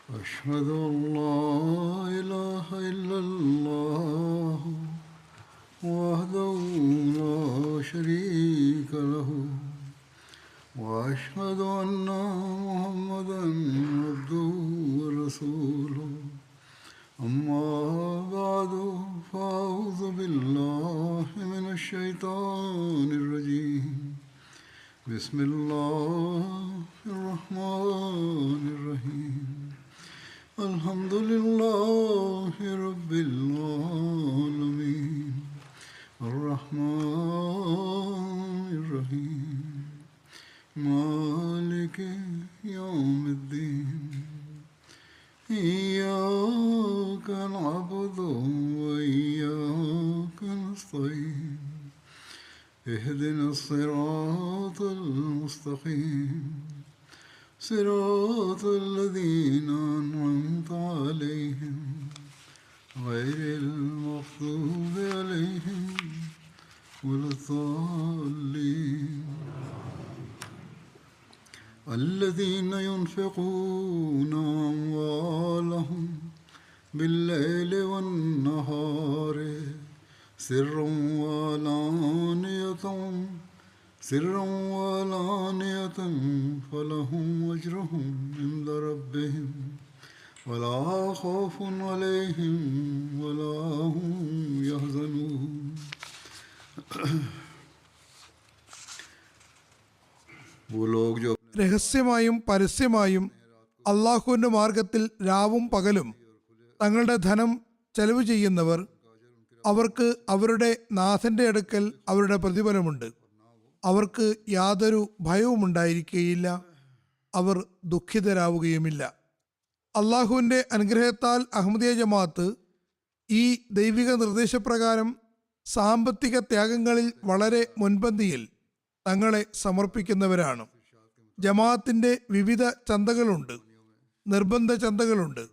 أشهد أن لا إله إلا الله وحده لا شريك له وأشهد أن محمدا عبده ورسوله أما بعد فأعوذ بالله من الشيطان الرجيم بسم الله الرحمن الرحيم الحمد لله رب العالمين الرحمن الرحيم مالك يوم الدين إياك نعبد وإياك نستعين اهدنا الصراط المستقيم صراط الذين أنعمت عليهم غير المغضوب عليهم ولا الضالين الذين ينفقون أموالهم بالليل والنهار سرا وعلانية فلهم أجرهم عند ربهم ولا خوف عليهم ولا هم يحزنون वो लोग जो രഹസ്യമായും പരസ്യമായും അള്ളാഹുവിൻ്റെ മാർഗത്തിൽ രാവും പകലും തങ്ങളുടെ ധനം ചെലവ് ചെയ്യുന്നവർ, അവർക്ക് അവരുടെ നാഥൻ്റെ അടുക്കൽ അവരുടെ പ്രതിഫലമുണ്ട്. അവർക്ക് യാതൊരു ഭയവും ഉണ്ടായിരിക്കുകയില്ല, അവർ ദുഃഖിതരാവുകയുമില്ല. അള്ളാഹുവിൻ്റെ അനുഗ്രഹത്താൽ അഹമ്മദിയ ജമാഅത്ത് ഈ ദൈവിക നിർദ്ദേശപ്രകാരം സാമ്പത്തിക ത്യാഗങ്ങളിൽ വളരെ മുൻപന്തിയിൽ തങ്ങളെ സമർപ്പിക്കുന്നവരാണ്. ജമാഅത്തിൻ്റെ വിവിധ ചന്തകളുണ്ട്, നിർബന്ധ ചന്തകളുണ്ട്,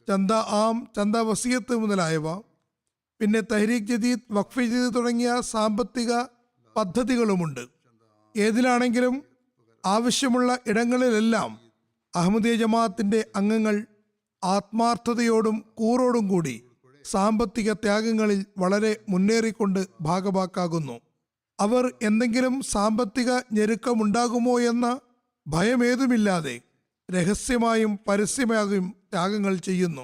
ചന്ത ആം, ചന്ത വസിയത്ത് മുതലായവ. പിന്നെ തഹ്രീഖ് ജദീദ്, വഖഫ് ജദീദ് തുടങ്ങിയ സാമ്പത്തിക പദ്ധതികളുമുണ്ട്. ഏതിലാണെങ്കിലും ആവശ്യമുള്ള ഇടങ്ങളിലെല്ലാം അഹമ്മദിയ ജമാഅത്തിൻ്റെ അംഗങ്ങൾ ആത്മാർത്ഥതയോടും കൂറോടും കൂടി സാമ്പത്തിക ത്യാഗങ്ങളിൽ വളരെ മുന്നേറിക്കൊണ്ട് ഭാഗഭാക്കാകുന്നു. അവർ എന്തെങ്കിലും സാമ്പത്തിക ഞെരുക്കമുണ്ടാകുമോ എന്ന ഭയമേതുമില്ലാതെ രഹസ്യമായും പരസ്യമായും ത്യാഗങ്ങൾ ചെയ്യുന്നു.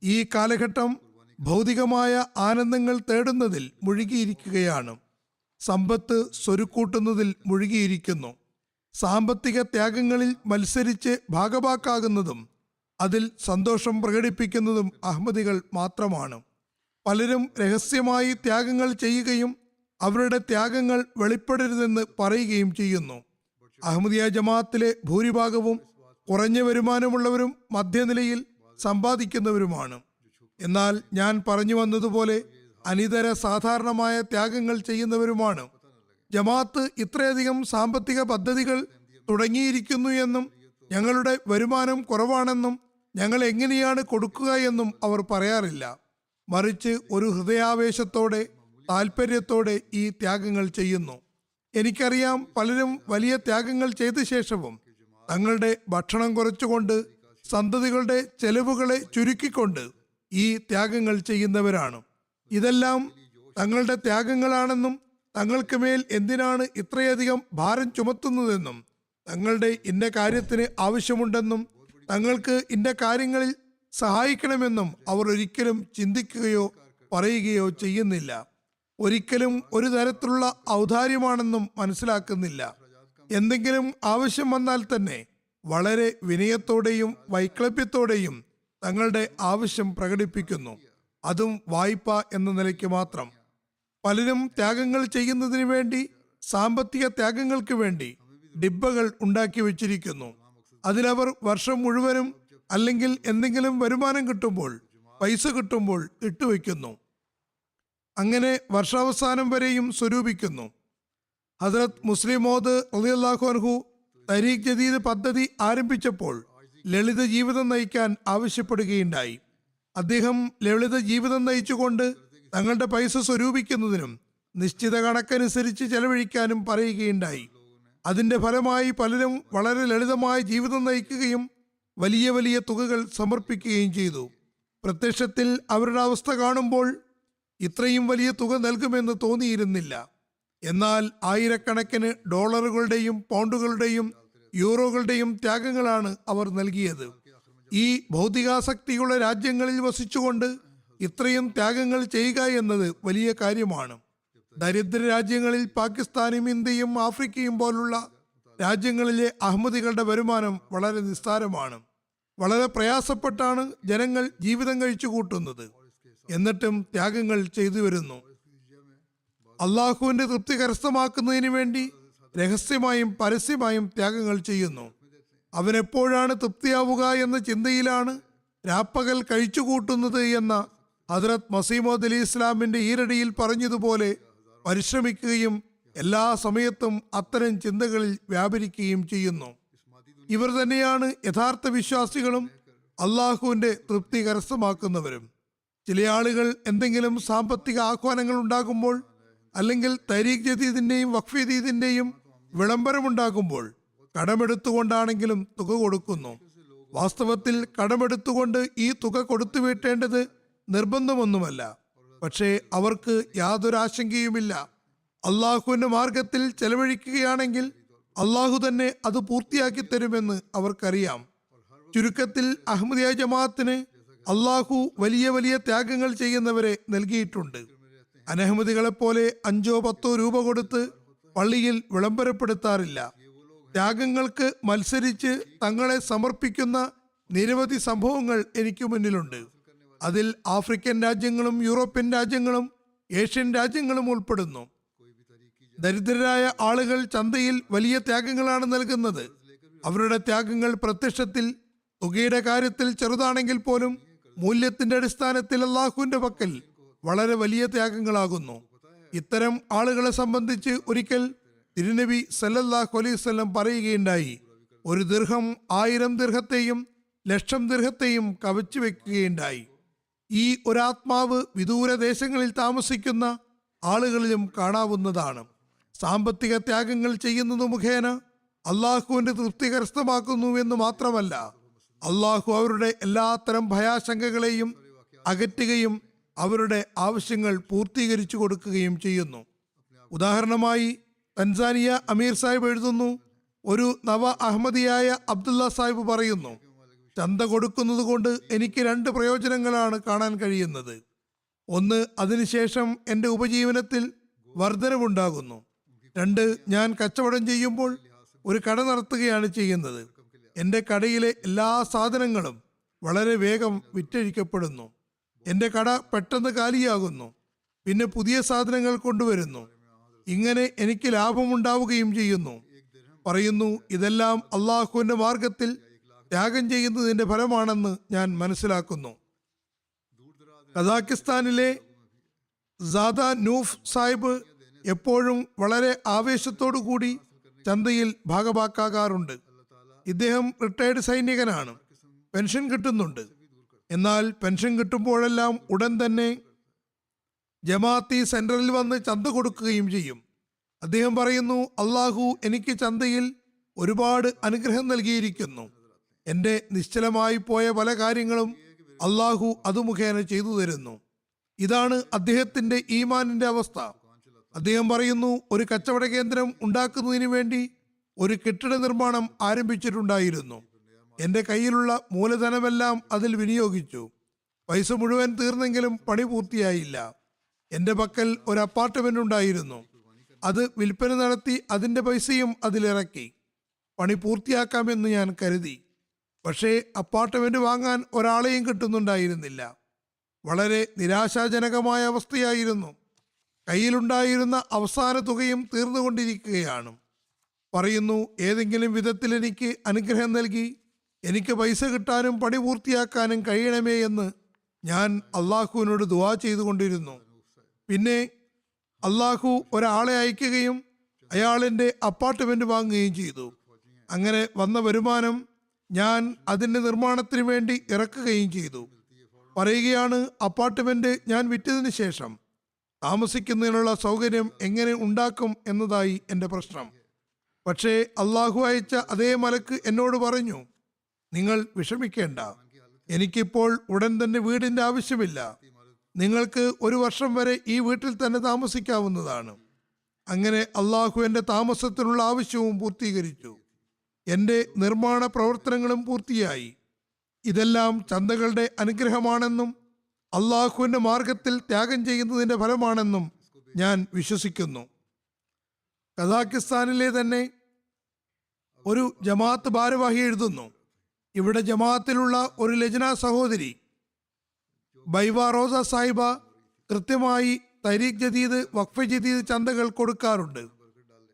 ഈ കാലഘട്ടം ഭൗതികമായ ആനന്ദങ്ങൾ തേടുന്നതിൽ മുഴുകിയിരിക്കുകയാണ്. സമ്പത്ത് സ്വരുക്കൂട്ടുന്നതിൽ മുഴുകിയിരിക്കുന്നു. സാമ്പത്തിക ത്യാഗങ്ങളിൽ മത്സരിച്ച് ഭാഗഭാക്കാകുന്നതും അതിൽ സന്തോഷം പ്രകടിപ്പിക്കുന്നതും അഹമ്മദികൾ മാത്രമാണ്. പലരും രഹസ്യമായി ത്യാഗങ്ങൾ ചെയ്യുകയും അവരുടെ ത്യാഗങ്ങൾ വെളിപ്പെടരുതെന്ന് പറയുകയും ചെയ്യുന്നു. അഹമ്മദിയ ജമാഅത്തിലെ ഭൂരിഭാഗവും കുറഞ്ഞ വരുമാനമുള്ളവരും മധ്യനിലയിൽ സമ്പാദിക്കുന്നവരുമാണ്. എന്നാൽ ഞാൻ പറഞ്ഞു വന്നതുപോലെ അനിതര സാധാരണമായ ത്യാഗങ്ങൾ ചെയ്യുന്നവരുമാണ്. ജമാഅത്ത് ഇത്രയധികം സാമ്പത്തിക പദ്ധതികൾ തുടങ്ങിയിരിക്കുന്നു എന്നും ഞങ്ങളുടെ വരുമാനം കുറവാണെന്നും ഞങ്ങൾ എങ്ങനെയാണ് കൊടുക്കുക എന്നും അവർ പറയാറില്ല. മറിച്ച് ഒരു ഹൃദയാവേശത്തോടെ താല്പര്യത്തോടെ ഈ ത്യാഗങ്ങൾ ചെയ്യുന്നു. എനിക്കറിയാം, പലരും വലിയ ത്യാഗങ്ങൾ ചെയ്ത ശേഷവും തങ്ങളുടെ ഭക്ഷണം കുറച്ചുകൊണ്ട് സന്തതികളുടെ ചെലവുകളെ ചുരുക്കിക്കൊണ്ട് ഈ ത്യാഗങ്ങൾ ചെയ്യുന്നവരാണ്. ഇതെല്ലാം തങ്ങളുടെ ത്യാഗങ്ങളാണെന്നും തങ്ങൾക്ക് മേൽ എന്തിനാണ് ഇത്രയധികം ഭാരം ചുമത്തുന്നതെന്നും തങ്ങളുടെ ഇന്ന കാര്യത്തിന് ആവശ്യമുണ്ടെന്നും തങ്ങൾക്ക് ഇന്ന കാര്യങ്ങളിൽ സഹായിക്കണമെന്നും അവർ ഒരിക്കലും ചിന്തിക്കുകയോ പറയുകയോ ചെയ്യുന്നില്ല. ഒരിക്കലും ഒരു തരത്തിലുള്ള ഔദാര്യമാണെന്നും മനസ്സിലാക്കുന്നില്ല. എന്തെങ്കിലും ആവശ്യം വന്നാൽ തന്നെ വളരെ വിനയത്തോടെയും വൈക്ലഭ്യത്തോടെയും തങ്ങളുടെ ആവശ്യം പ്രകടിപ്പിക്കുന്നു, അതും വായ്പ എന്ന നിലയ്ക്ക് മാത്രം. പലരും ത്യാഗങ്ങൾ ചെയ്യുന്നതിന് വേണ്ടി, സാമ്പത്തിക ത്യാഗങ്ങൾക്ക് വേണ്ടി ഡിബ്ബകൾ ഉണ്ടാക്കി വെച്ചിരിക്കുന്നു. അതിലവർ വർഷം മുഴുവനും അല്ലെങ്കിൽ എന്തെങ്കിലും വരുമാനം കിട്ടുമ്പോൾ, പൈസ കിട്ടുമ്പോൾ ഇട്ടുവെക്കുന്നു. അങ്ങനെ വർഷാവസാനം വരെയും സ്വരൂപിക്കുന്നു. ഹദ്രത്ത് മുസ്ലിം മൗദ് റളിയല്ലാഹു അൻഹു തരീഖ് ജദീദ് പദ്ധതി ആരംഭിച്ചപ്പോൾ ലളിത ജീവിതം നയിക്കാൻ ആവശ്യപ്പെടുകയുണ്ടായി. അദ്ദേഹം ലളിത ജീവിതം നയിച്ചുകൊണ്ട് തങ്ങളുടെ പൈസ സ്വരൂപിക്കുന്നതിനും നിശ്ചിത കണക്കനുസരിച്ച് ചെലവഴിക്കാനും പറയുകയുണ്ടായി. അതിന്റെ ഫലമായി പലരും വളരെ ലളിതമായ ജീവിതം നയിക്കുകയും വലിയ വലിയ തുകകൾ സമർപ്പിക്കുകയും ചെയ്തു. പ്രത്യക്ഷത്തിൽ അവരുടെ അവസ്ഥ കാണുമ്പോൾ ഇത്രയും വലിയ തുക നൽകുമെന്ന് തോന്നിയിരുന്നില്ല. എന്നാൽ ആയിരക്കണക്കിന് ഡോളറുകളുടെയും പൗണ്ടുകളുടെയും യൂറോകളുടെയും ത്യാഗങ്ങളാണ് അവർ നൽകിയത്. ഈ ഭൗതികാസക്തിയുള്ള രാജ്യങ്ങളിൽ വസിച്ചുകൊണ്ട് ഇത്രയും ത്യാഗങ്ങൾ ചെയ്യുക എന്നത് വലിയ കാര്യമാണ്. ദരിദ്ര രാജ്യങ്ങളിൽ പാകിസ്ഥാനും ഇന്ത്യയും ആഫ്രിക്കയും പോലുള്ള രാജ്യങ്ങളിലെ അഹമ്മദികളുടെ വരുമാനം വളരെ നിസ്സാരമാണ്. വളരെ പ്രയാസപ്പെട്ടാണ് ജനങ്ങൾ ജീവിതം കഴിച്ചു കൂട്ടുന്നത്. എന്നിട്ടും ത്യാഗങ്ങൾ ചെയ്തു വരുന്നു. അള്ളാഹുവിന്റെ തൃപ്തി കരസ്ഥമാക്കുന്നതിന് വേണ്ടി രഹസ്യമായും പരസ്യമായും ത്യാഗങ്ങൾ ചെയ്യുന്നു. അവനെപ്പോഴാണ് തൃപ്തിയാവുക എന്ന ചിന്തയിലാണ് രാപ്പകൽ കഴിച്ചുകൂട്ടുന്നത് എന്ന ഹദ്രത്ത് മസീമോദ് അലി ഇസ്ലാമിന്റെ ഈരടിയിൽ പറഞ്ഞതുപോലെ പരിശ്രമിക്കുകയും എല്ലാ സമയത്തും അത്തരം ചിന്തകളിൽ വ്യാപരിക്കുകയും ചെയ്യുന്നു. ഇവർ തന്നെയാണ് യഥാർത്ഥ വിശ്വാസികളും അള്ളാഹുവിന്റെ തൃപ്തി കരസ്ഥമാക്കുന്നവരും. ചില ആളുകൾ എന്തെങ്കിലും സാമ്പത്തിക ആഹ്വാനങ്ങൾ ഉണ്ടാകുമ്പോൾ, അല്ലെങ്കിൽ തരീഖ് ജദീദിന്റെയും വഖഫ് ജദീദിന്റെയും വിളംബരമുണ്ടാകുമ്പോൾ കടമെടുത്തുകൊണ്ടാണെങ്കിലും തുക കൊടുക്കുന്നു. വാസ്തവത്തിൽ കടമെടുത്തുകൊണ്ട് ഈ തുക കൊടുത്തു വീട്ടേണ്ടത് നിർബന്ധമൊന്നുമല്ല. പക്ഷേ അവർക്ക് യാതൊരു ആശങ്കയുമില്ല. അള്ളാഹുവിന്റെ മാർഗത്തിൽ ചെലവഴിക്കുകയാണെങ്കിൽ അള്ളാഹു തന്നെ അത് പൂർത്തിയാക്കി തരുമെന്ന് അവർക്കറിയാം. ചുരുക്കത്തിൽ അഹമ്മദിയ ജമാഅത്തിന് അള്ളാഹു വലിയ വലിയ ത്യാഗങ്ങൾ ചെയ്യുന്നവരെ നൽകിയിട്ടുണ്ട്. അനഹമ്മദികളെപ്പോലെ 5-10 രൂപ കൊടുത്ത് പള്ളിയിൽ വിളംബരപ്പെടുത്താറില്ല. ത്യാഗങ്ങൾക്ക് മത്സരിച്ച് തങ്ങളെ സമർപ്പിക്കുന്ന നിരവധി സംഭവങ്ങൾ എനിക്ക് മുന്നിലുണ്ട്. അതിൽ ആഫ്രിക്കൻ രാജ്യങ്ങളും യൂറോപ്യൻ രാജ്യങ്ങളും ഏഷ്യൻ രാജ്യങ്ങളും ഉൾപ്പെടുന്നു. ദരിദ്രരായ ആളുകൾ ചന്തയിൽ വലിയ ത്യാഗങ്ങളാണ് നൽകുന്നത്. അവരുടെ ത്യാഗങ്ങൾ പ്രത്യക്ഷത്തിൽ തുകയുടെ കാര്യത്തിൽ ചെറുതാണെങ്കിൽ പോലും മൂല്യത്തിന്റെ അടിസ്ഥാനത്തിൽ അള്ളാഹുവിന്റെ പക്കൽ വളരെ വലിയ ത്യാഗങ്ങളാകുന്നു. ഇത്തരം ആളുകളെ സംബന്ധിച്ച് ഒരിക്കൽ തിരുനബി സല്ലല്ലാഹു അലൈഹി വസല്ലം പറയുകയുണ്ടായി, ഒരു ദിർഹം 1000 ദിർഹത്തെയും 1,00,000 ദിർഹത്തെയും കവച്ചു വെക്കുകയുണ്ടായി. ഈ ഒരാത്മാവ് വിദൂര ദേശങ്ങളിൽ താമസിക്കുന്ന ആളുകളിലും കാണാവുന്നതാണ്. സാമ്പത്തിക ത്യാഗങ്ങൾ ചെയ്യുന്നത് മുഖേന അള്ളാഹുവിന്റെ തൃപ്തി കരസ്ഥമാക്കുന്നു എന്ന് മാത്രമല്ല, അള്ളാഹു അവരുടെ എല്ലാത്തരം ഭയാശങ്കകളെയും അകറ്റുകയും അവരുടെ ആവശ്യങ്ങൾ പൂർത്തീകരിച്ചു കൊടുക്കുകയും ചെയ്യുന്നു. ഉദാഹരണമായി തൻസാനിയ അമീർ സാഹിബ് എഴുതുന്നു, ഒരു നവ അഹമ്മദിയായ അബ്ദുള്ള സാഹിബ് പറയുന്നു, ചന്ത കൊടുക്കുന്നത് കൊണ്ട് എനിക്ക് 2 പ്രയോജനങ്ങളാണ് കാണാൻ കഴിയുന്നത്. ഒന്ന്, അതിനുശേഷം എൻ്റെ ഉപജീവനത്തിൽ വർധനവുണ്ടാകുന്നു. 2, ഞാൻ കച്ചവടം ചെയ്യുമ്പോൾ ഒരു കട നടത്തുകയാണ് ചെയ്യുന്നത്. എൻ്റെ കടയിലെ എല്ലാ സാധനങ്ങളും വളരെ വേഗം വിറ്റഴിക്കപ്പെടുന്നു. എൻ്റെ കട പെട്ടെന്ന് കാലിയാകുന്നു. പിന്നെ പുതിയ സാധനങ്ങൾ കൊണ്ടുവരുന്നു. ഇങ്ങനെ എനിക്ക് ലാഭമുണ്ടാവുകയും ചെയ്യുന്നു. പറയുന്നു, ഇതെല്ലാം അള്ളാഹുവിന്റെ മാർഗത്തിൽ ത്യാഗം ചെയ്യുന്നതിന്റെ ഫലമാണെന്ന് ഞാൻ മനസ്സിലാക്കുന്നു. കസാക്കിസ്ഥാനിലെ സാദ നൂഫ് സാഹിബ് എപ്പോഴും വളരെ ആവേശത്തോടു കൂടി ചന്തയിൽ ഭാഗഭാക്കാകാറുണ്ട്. ഇദ്ദേഹം റിട്ടയർഡ് സൈനികനാണ്, പെൻഷൻ കിട്ടുന്നുണ്ട്. എന്നാൽ പെൻഷൻ കിട്ടുമ്പോഴെല്ലാം ഉടൻ തന്നെ ജമാഅത്തി സെന്ററിൽ വന്ന് ചന്ത കൊടുക്കുകയും ചെയ്യും. അദ്ദേഹം പറയുന്നു, അള്ളാഹു എനിക്ക് ചന്തയിൽ ഒരുപാട് അനുഗ്രഹം നൽകിയിരിക്കുന്നു. എൻ്റെ നിശ്ചലമായി പോയ പല കാര്യങ്ങളും അള്ളാഹു അത് മുഖേന ചെയ്തു തരുന്നു. ഇതാണ് അദ്ദേഹത്തിന്റെ ഈമാനിന്റെ അവസ്ഥ. അദ്ദേഹം പറയുന്നു, ഒരു കച്ചവട കേന്ദ്രം ഉണ്ടാക്കുന്നതിന് വേണ്ടി ഒരു കെട്ടിട നിർമ്മാണം ആരംഭിച്ചിട്ടുണ്ടായിരുന്നു. എൻ്റെ കയ്യിലുള്ള മൂലധനമെല്ലാം അതിൽ വിനിയോഗിച്ചു. പൈസ മുഴുവൻ തീർന്നെങ്കിലും പണി പൂർത്തിയായില്ല. എൻ്റെ പക്കൽ ഒരു അപ്പാർട്ട്മെന്റ് ഉണ്ടായിരുന്നു. അത് വിൽപ്പന നടത്തി അതിൻ്റെ പൈസയും അതിലിറക്കി. പണി പൂർത്തിയാക്കാമെന്ന് ഞാൻ കരുതി. പക്ഷേ അപ്പാർട്ട്മെന്റ് വാങ്ങാൻ ഒരാളെയും കിട്ടുന്നുണ്ടായിരുന്നില്ല. വളരെ നിരാശാജനകമായ അവസ്ഥയായിരുന്നു. കയ്യിലുണ്ടായിരുന്ന അവസാന തുകയും തീർന്നുകൊണ്ടിരിക്കുകയാണ്. പറയുന്നു, ഏതെങ്കിലും വിധത്തിൽ എനിക്ക് അനുഗ്രഹം നൽകി എനിക്ക് പൈസ കിട്ടാനും പണി പൂർത്തിയാക്കാനും കഴിയണമേ എന്ന് ഞാൻ അള്ളാഹുവിനോട് ദുആ ചെയ്തുകൊണ്ടിരുന്നു. പിന്നെ അള്ളാഹു ഒരാളെ അയക്കുകയും അയാളിൻ്റെ അപ്പാർട്ട്മെന്റ് വാങ്ങുകയും ചെയ്തു. അങ്ങനെ വന്ന വരുമാനം ഞാൻ അതിൻ്റെ നിർമ്മാണത്തിന് വേണ്ടി ഇറക്കുകയും ചെയ്തു. പറയുകയാണ്, അപ്പാർട്ട്മെന്റ് ഞാൻ വിറ്റതിന് ശേഷം താമസിക്കുന്നതിനുള്ള സൗകര്യം എങ്ങനെ ഉണ്ടാക്കും എന്നതായി എൻ്റെ പ്രശ്നം. പക്ഷേ അള്ളാഹു അയച്ച അതേ മലക്ക് എന്നോട് പറഞ്ഞു, നിങ്ങൾ വിഷമിക്കേണ്ട. എനിക്കിപ്പോൾ ഉടൻ തന്നെ വീടിന്റെ ആവശ്യമില്ല. നിങ്ങൾക്ക് 1 വർഷം വരെ ഈ വീട്ടിൽ തന്നെ താമസിക്കാവുന്നതാണ്. അങ്ങനെ അള്ളാഹു എൻ്റെ താമസത്തിനുള്ള ആവശ്യവും പൂർത്തീകരിച്ചു. എൻ്റെ നിർമ്മാണ പ്രവർത്തനങ്ങളും പൂർത്തിയായി. ഇതെല്ലാം ചന്തകളുടെ അനുഗ്രഹമാണെന്നും അള്ളാഹുവിൻ്റെ മാർഗത്തിൽ ത്യാഗം ചെയ്യുന്നതിൻ്റെ ഫലമാണെന്നും ഞാൻ വിശ്വസിക്കുന്നു. കസാക്കിസ്ഥാനിലെ തന്നെ ഒരു ജമാഅത്ത് ഭാരവാഹി എഴുതുന്നു, ഇവിടെ ജമാഅത്തിലുള്ള ഒരു ലജ്ന സഹോദരി ബൈവ റോസ സാഹിബ കൃത്യമായി തരീഖ് ജദീദ് വഖഫ് ജദീദ് ചന്തകൾ കൊടുക്കാറുണ്ട്.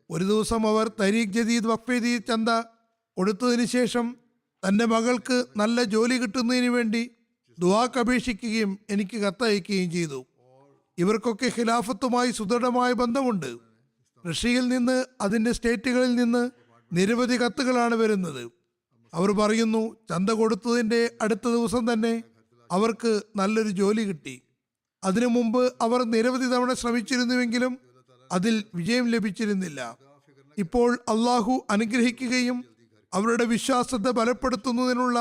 ഒരു ദിവസം അവർ തരീഖ് ജദീദ് വഖഫ് ജദീദ് ചന്ത കൊടുത്തതിന് ശേഷം തൻ്റെ മകൾക്ക് നല്ല ജോലി കിട്ടുന്നതിന് വേണ്ടി ദുആക്ക് അപേക്ഷിക്കുകയും എനിക്ക് കത്തയക്കുകയും ചെയ്തു. ഇവർക്കൊക്കെ ഖിലാഫത്തുമായി സുദൃഢമായ ബന്ധമുണ്ട്. റഷ്യയിൽ നിന്ന്, അതിൻ്റെ സ്റ്റേറ്റുകളിൽ നിന്ന് നിരവധി കത്തുകളാണ് വരുന്നത്. അവർ പറയുന്നു, ചന്ത കൊടുത്തതിൻ്റെ അടുത്ത ദിവസം തന്നെ അവർക്ക് നല്ലൊരു ജോലി കിട്ടി. അതിനു മുമ്പ് അവർ നിരവധി തവണ ശ്രമിച്ചിരുന്നുവെങ്കിലും അതിൽ വിജയം ലഭിച്ചിരുന്നില്ല. ഇപ്പോൾ അള്ളാഹു അനുഗ്രഹിക്കുകയും അവരുടെ വിശ്വാസത്തെ ബലപ്പെടുത്തുന്നതിനുള്ള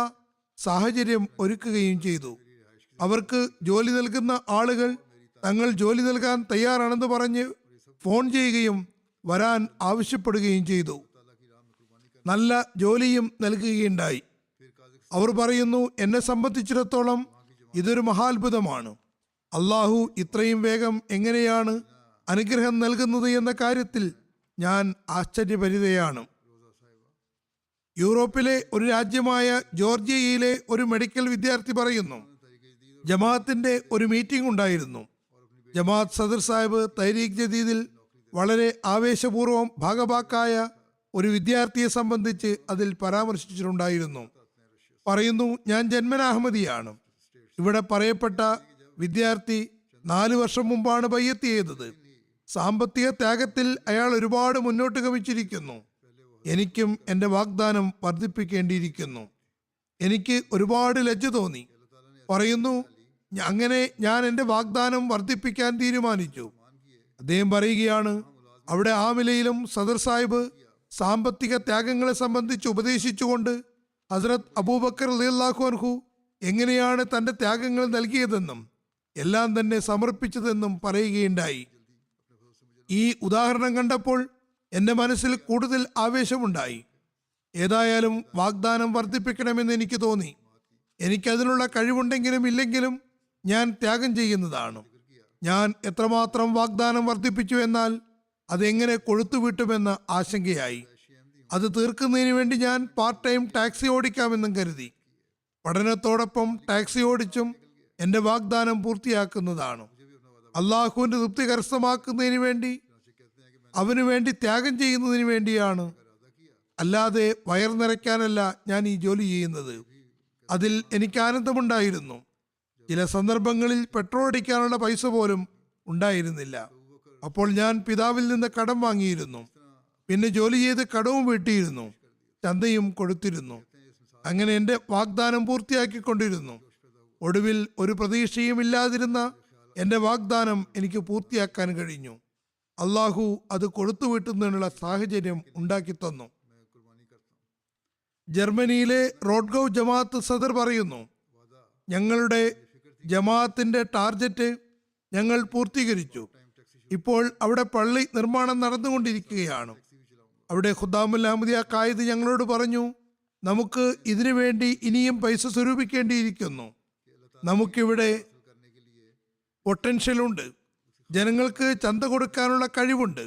സാഹചര്യം ഒരുക്കുകയും ചെയ്തു. അവർക്ക് ജോലി നൽകുന്ന ആളുകൾ തങ്ങൾ ജോലി നൽകാൻ തയ്യാറാണെന്ന് പറഞ്ഞ് ഫോൺ ചെയ്യുകയും വരാൻ ആവശ്യപ്പെടുകയും ചെയ്തു. നല്ല ജോലിയും നൽകുകയുണ്ടായി. അവർ പറയുന്നു, എന്നെ സംബന്ധിച്ചിടത്തോളം ഇതൊരു മഹാത്ഭുതമാണ്. അള്ളാഹു ഇത്രയും വേഗം എങ്ങനെയാണ് അനുഗ്രഹം നൽകുന്നത് എന്ന കാര്യത്തിൽ ഞാൻ ആശ്ചര്യഭരിതയാണ്. യൂറോപ്പിലെ ഒരു രാജ്യമായ ജോർജിയയിലെ ഒരു മെഡിക്കൽ വിദ്യാർത്ഥി പറയുന്നു, ജമാഅത്തിന്റെ ഒരു മീറ്റിംഗ് ഉണ്ടായിരുന്നു. ജമാഅത്ത് സദർ സാഹിബ് തരീഖ് ജദീദിൽ വളരെ ആവേശപൂർവ്വം ഭാഗഭാക്കായ ഒരു വിദ്യാർത്ഥിയെ സംബന്ധിച്ച് അതിൽ പരാമർശിച്ചിട്ടുണ്ടായിരുന്നു. പറയുന്നു, ഞാൻ ജന്മനാ അഹമ്മദിയാണ്. ഇവിടെ പറയപ്പെട്ട വിദ്യാർത്ഥി 4 വർഷം മുമ്പാണ് ബയ്യത്ത് ചെയ്തത്. സാമ്പത്തിക ത്യാഗത്തിൽ അയാൾ ഒരുപാട് മുന്നോട്ട് ഗമിച്ചിരിക്കുന്നു. എനിക്കും എൻ്റെ വാഗ്ദാനം വർദ്ധിപ്പിക്കേണ്ടിയിരിക്കുന്നു. എനിക്ക് ഒരുപാട് ലജ്ജ തോന്നി. പറയുന്നു, അങ്ങനെ ഞാൻ എൻ്റെ വാഗ്ദാനം വർദ്ധിപ്പിക്കാൻ തീരുമാനിച്ചു. അദ്ദേഹം പറയുകയാണ്, അവിടെ ആമിലയിലും സദർ സാഹിബ് സാമ്പത്തിക ത്യാഗങ്ങളെ സംബന്ധിച്ച് ഉപദേശിച്ചുകൊണ്ട് ഹസ്രത്ത് അബൂബക്കർ റളിയല്ലാഹു അൻഹു എങ്ങനെയാണ് തൻ്റെ ത്യാഗങ്ങൾ നൽകിയതെന്നും എല്ലാം തന്നെ സമർപ്പിച്ചതെന്നും പറയുകയുണ്ടായി. ഈ ഉദാഹരണം കണ്ടപ്പോൾ എൻ്റെ മനസ്സിൽ കൂടുതൽ ആവേശമുണ്ടായി. ഏതായാലും വാഗ്ദാനം വർദ്ധിപ്പിക്കണമെന്ന് എനിക്ക് തോന്നി. എനിക്കതിനുള്ള കഴിവുണ്ടെങ്കിലും ഇല്ലെങ്കിലും ഞാൻ ത്യാഗം ചെയ്യുന്നതാണ്. ഞാൻ എത്രമാത്രം വാഗ്ദാനം വർദ്ധിപ്പിച്ചു എന്നാൽ അതെങ്ങനെ കൊഴുത്തുവിട്ടുമെന്ന ആശങ്കയായി. അത് തീർക്കുന്നതിന് വേണ്ടി ഞാൻ പാർട്ട് ടൈം ടാക്സി ഓടിക്കാമെന്നും കരുതി. പഠനത്തോടൊപ്പം ടാക്സി ഓടിച്ചും എൻ്റെ വാഗ്ദാനം പൂർത്തിയാക്കുന്നതാണ്. അള്ളാഹുവിൻ്റെ തൃപ്തി കരസ്ഥമാക്കുന്നതിന് വേണ്ടി, അവന് വേണ്ടി ത്യാഗം ചെയ്യുന്നതിന് വേണ്ടിയാണ്. അല്ലാതെ വയർ നിറയ്ക്കാനല്ല ഞാൻ ഈ ജോലി ചെയ്യുന്നത്. അതിൽ എനിക്ക് ആനന്ദമുണ്ടായിരുന്നു. ചില സന്ദർഭങ്ങളിൽ പെട്രോൾ അടിക്കാനുള്ള പൈസ പോലും ഉണ്ടായിരുന്നില്ല. അപ്പോൾ ഞാൻ പിതാവിൽ നിന്ന് കടം വാങ്ങിയിരുന്നു. പിന്നെ ജോലി ചെയ്ത് കടവും വീട്ടിയിരുന്നു, ചന്തയും കൊടുത്തിരുന്നു. അങ്ങനെ എൻ്റെ വാഗ്ദാനം പൂർത്തിയാക്കിക്കൊണ്ടിരുന്നു. ഒടുവിൽ ഒരു പ്രതീക്ഷയും ഇല്ലാതിരുന്ന എൻ്റെ വാഗ്ദാനം എനിക്ക് പൂർത്തിയാക്കാൻ കഴിഞ്ഞു. അള്ളാഹു അത് കൊടുത്തുവിട്ടുന്നതിനുള്ള സാഹചര്യം ഉണ്ടാക്കി തന്നു. ജർമ്മനിയിലെ റോഡ്ഗൗ ജമാഅത്ത് സദർ പറയുന്നു, ഞങ്ങളുടെ ജമാഅത്തിന്റെ ടാർജറ്റ് ഞങ്ങൾ പൂർത്തീകരിച്ചു. ഇപ്പോൾ അവിടെ പള്ളി നിർമ്മാണം നടന്നുകൊണ്ടിരിക്കുകയാണ്. അവിടെ ഖുദ്ദാമുൽ അഹമ്മദിയ ഖായിദ് ഞങ്ങളോട് പറഞ്ഞു, നമുക്ക് ഇതിനു വേണ്ടി ഇനിയും പൈസ സ്വരൂപിക്കേണ്ടിയിരിക്കുന്നു. നമുക്കിവിടെ പൊട്ടൻഷ്യലുണ്ട്. ജനങ്ങൾക്ക് ചന്ത കൊടുക്കാനുള്ള കഴിവുണ്ട്.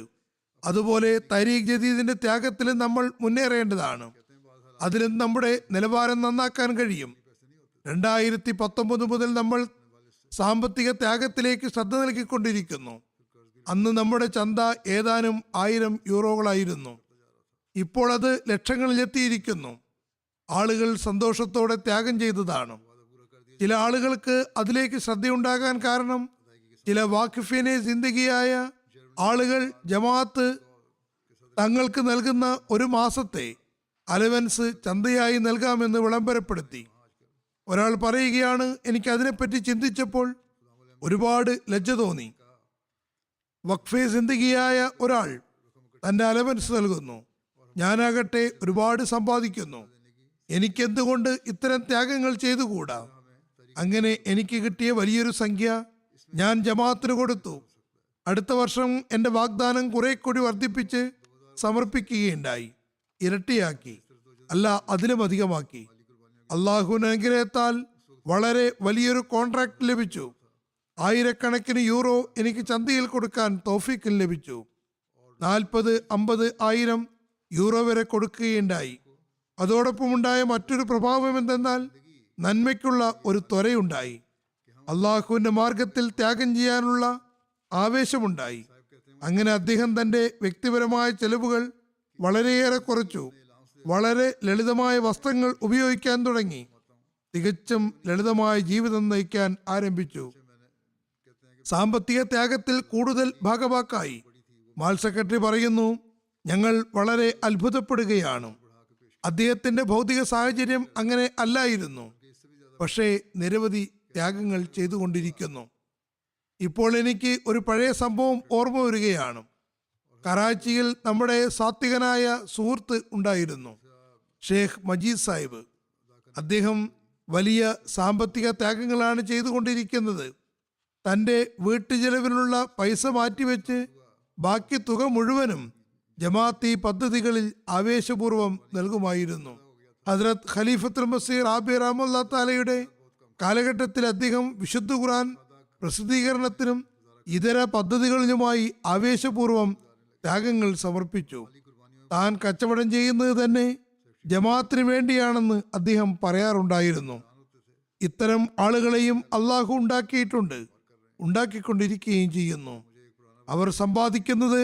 അതുപോലെ തരീഖ് ജദീദിന്റെ ത്യാഗത്തിൽ നമ്മൾ മുന്നേറേണ്ടതാണ്. അതിലും നമ്മുടെ നിലവാരം നന്നാക്കാൻ കഴിയും. 2019 മുതൽ നമ്മൾ സാമ്പത്തിക ത്യാഗത്തിലേക്ക് ശ്രദ്ധ നൽകിക്കൊണ്ടിരിക്കുന്നു. അന്ന് നമ്മുടെ ചന്ത ഏതാനും 1000 യൂറോകളായിരുന്നു. ഇപ്പോൾ അത് ലക്ഷങ്ങളിലെത്തിയിരിക്കുന്നു. ആളുകൾ സന്തോഷത്തോടെ ത്യാഗം ചെയ്തതാണ്. ചില ആളുകൾക്ക് അതിലേക്ക് ശ്രദ്ധയുണ്ടാകാൻ കാരണം ചില വാക്കിഫിനെ സിന്ദഗിയായ ആളുകൾ ജമാഅത്ത് തങ്ങൾക്ക് നൽകുന്ന ഒരു മാസത്തെ അലവൻസ് ചന്തയായി നൽകാമെന്ന് വിളംബരപ്പെടുത്തി. ഒരാൾ പറയുകയാണ്, എനിക്ക് അതിനെപ്പറ്റി ചിന്തിച്ചപ്പോൾ ഒരുപാട് ലജ്ജ തോന്നി. വഖഫെ സിന്ദഗിയായ ഒരാൾ തൻ്റെ അലവൻസ് നൽകുന്നു. ഞാനാകട്ടെ ഒരുപാട് സമ്പാദിക്കുന്നു. എനിക്കെന്തുകൊണ്ട് ഇത്തരം ത്യാഗങ്ങൾ ചെയ്തുകൂടാ? അങ്ങനെ എനിക്ക് കിട്ടിയ വലിയൊരു സംഖ്യ ഞാൻ ജമാഅത്തിന് കൊടുത്തു. അടുത്ത വർഷം എൻ്റെ വാഗ്ദാനം കുറെ കൂടി വർദ്ധിപ്പിച്ച് സമർപ്പിക്കുകയുണ്ടായി. ഇരട്ടിയാക്കി, അല്ല അതിലും അധികമാക്കി. അള്ളാഹുവിന്റെ അനുഗ്രഹത്താൽ വളരെ വലിയൊരു കോൺട്രാക്ട് ലഭിച്ചു. ആയിരക്കണക്കിന് യൂറോ എനിക്ക് ചന്തയിൽ കൊടുക്കാൻ തൗഫീഖ് ലഭിച്ചു. 40, 50, 1000 യൂറോ വരെ കൊടുക്കുകയുണ്ടായി. അതോടൊപ്പം ഉണ്ടായ മറ്റൊരു പ്രഭാവം എന്തെന്നാൽ നന്മയ്ക്കുള്ള ഒരു ത്വരയുണ്ടായി. അള്ളാഹുവിന്റെ മാർഗത്തിൽ ത്യാഗം ചെയ്യാനുള്ള ആവേശമുണ്ടായി. അങ്ങനെ അദ്ദേഹം തന്റെ വ്യക്തിപരമായ ചെലവുകൾ വളരെയേറെ കുറച്ചു. വളരെ ലളിതമായ വസ്ത്രങ്ങൾ ഉപയോഗിക്കാൻ തുടങ്ങി. തികച്ചും ലളിതമായ ജീവിതം നയിക്കാൻ ആരംഭിച്ചു. സാമ്പത്തിക ത്യാഗത്തിൽ കൂടുതൽ ഭാഗവാക്കായി. മാൽ സെക്രട്ടറി പറയുന്നു, ഞങ്ങൾ വളരെ അത്ഭുതപ്പെടുകയാണ്. അദ്ദേഹത്തിന്റെ ഭൗതിക സാഹചര്യം അങ്ങനെ അല്ലായിരുന്നു, പക്ഷേ നിരവധി ത്യാഗങ്ങൾ ചെയ്തുകൊണ്ടിരിക്കുന്നു. ഇപ്പോൾ എനിക്ക് ഒരു പഴയ സംഭവം ഓർമ്മ വരികയാണ്. കറാച്ചിയിൽ നമ്മുടെ സാത്വികനായ സുഹൃത്ത് ഉണ്ടായിരുന്നു, ഷേഖ് മജീദ് സാഹിബ്. അദ്ദേഹം വലിയ സാമ്പത്തിക ത്യാഗങ്ങളാണ് ചെയ്തുകൊണ്ടിരിക്കുന്നത്. തൻ്റെ വീട്ടുചെലവിനുള്ള പൈസ മാറ്റിവെച്ച് ബാക്കി തുക മുഴുവനും ജമാഅത്തി പദ്ധതികളിൽ ആവേശപൂർവ്വം നൽകുമായിരുന്നു. ഹദ്രത്ത് ഖലീഫത്തുൽ മസീഹ് റാബി റഹ്മത്തുള്ളാഹി തആലയുടെ കാലഘട്ടത്തിൽ അദ്ദേഹം വിശുദ്ധ ഖുർആൻ പ്രസിദ്ധീകരണത്തിനും ഇതര പദ്ധതികളിലുമായി ആവേശപൂർവ്വം ത്യാഗങ്ങൾ സമർപ്പിച്ചു. താൻ കച്ചവടം ചെയ്യുന്നത് തന്നെ ജമാഅത്തിന് വേണ്ടിയാണെന്ന് അദ്ദേഹം പറയാറുണ്ടായിരുന്നു. ഇത്തരം ആളുകളെയും അള്ളാഹു ഉണ്ടാക്കിയിട്ടുണ്ട്, ഉണ്ടാക്കിക്കൊണ്ടിരിക്കുകയും ചെയ്യുന്നു. അവർ സമ്പാദിക്കുന്നത്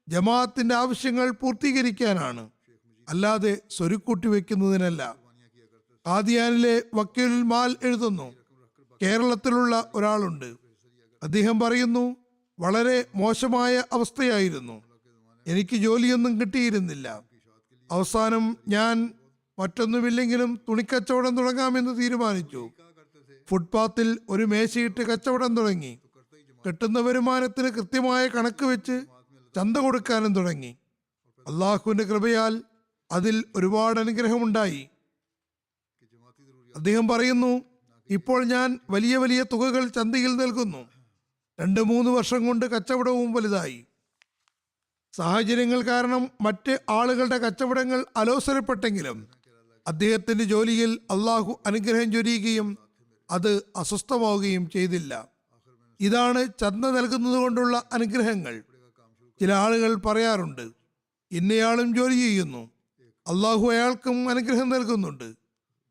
ജമാഅത്തിന്റെ ആവശ്യങ്ങൾ പൂർത്തീകരിക്കാനാണ്, അല്ലാതെ സ്വരുക്കൂട്ടി വെക്കുന്നതിനല്ല. ഖാദിയാനിലെ വക്കീലുൽ മാൽ എഴുതുന്നു, കേരളത്തിലുള്ള ഒരാളുണ്ട്. അദ്ദേഹം പറയുന്നു, വളരെ മോശമായ അവസ്ഥയായിരുന്നു. എനിക്ക് ജോലിയൊന്നും കിട്ടിയിരുന്നില്ല. അവസാനം ഞാൻ മറ്റൊന്നുമില്ലെങ്കിലും തുണിക്കച്ചവടം തുടങ്ങാമെന്ന് തീരുമാനിച്ചു. ഫുട്പാത്തിൽ ഒരു മേശയിട്ട് കച്ചവടം തുടങ്ങി. കിട്ടുന്ന വരുമാനത്തിന് കൃത്യമായ കണക്ക് വെച്ച് ചന്ത കൊടുക്കാനും തുടങ്ങി. അള്ളാഹുവിന്റെ കൃപയാൽ അതിൽ ഒരുപാട് അനുഗ്രഹമുണ്ടായി. അദ്ദേഹം പറയുന്നു, ഇപ്പോൾ ഞാൻ വലിയ വലിയ തുകകൾ ചന്തയിൽ നൽകുന്നു. 2-3 വർഷം കൊണ്ട് കച്ചവടവും വലുതായി. സാഹചര്യങ്ങൾ കാരണം മറ്റ് ആളുകളുടെ കച്ചവടങ്ങൾ അലോസരപ്പെട്ടെങ്കിലും അദ്ദേഹത്തിന്റെ ജോലിയിൽ അള്ളാഹു അനുഗ്രഹം ചൊരിയുകയും അത് അസ്വസ്ഥമാവുകയും ചെയ്തില്ല. ഇതാണ് ചന്ത നൽകുന്നത് കൊണ്ടുള്ള അനുഗ്രഹങ്ങൾ. ചില ആളുകൾ പറയാറുണ്ട്, ഇന്നയാളും ജോലി ചെയ്യുന്നു, അള്ളാഹു അയാൾക്കും അനുഗ്രഹം നൽകുന്നുണ്ട്.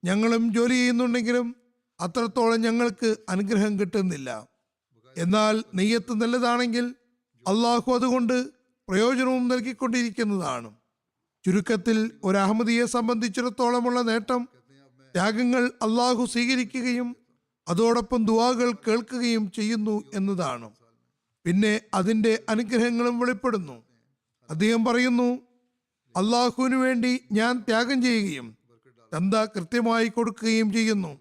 ഞങ്ങളും ജോലി ചെയ്യുന്നുണ്ടെങ്കിലും അത്രത്തോളം ഞങ്ങൾക്ക് അനുഗ്രഹം കിട്ടുന്നില്ല. എന്നാൽ നെയ്യത്ത് നല്ലതാണെങ്കിൽ അള്ളാഹു അതുകൊണ്ട് പ്രയോജനവും നൽകിക്കൊണ്ടിരിക്കുന്നതാണ്. ചുരുക്കത്തിൽ ഒരു അഹമ്മദിയെ സംബന്ധിച്ചിടത്തോളമുള്ള നേട്ടം ത്യാഗങ്ങൾ അള്ളാഹു സ്വീകരിക്കുകയും അതോടൊപ്പം ദുആകൾ കേൾക്കുകയും ചെയ്യുന്നു എന്നതാണ്. പിന്നെ അതിൻ്റെ അനുഗ്രഹങ്ങളും വെളിപ്പെടുന്നു. അദ്ദേഹം പറയുന്നു, അള്ളാഹുവിനു വേണ്ടി ഞാൻ ത്യാഗം ചെയ്യുകയും ചന്ത കൃത്യമായി കൊടുക്കുകയും ചെയ്യുന്നു.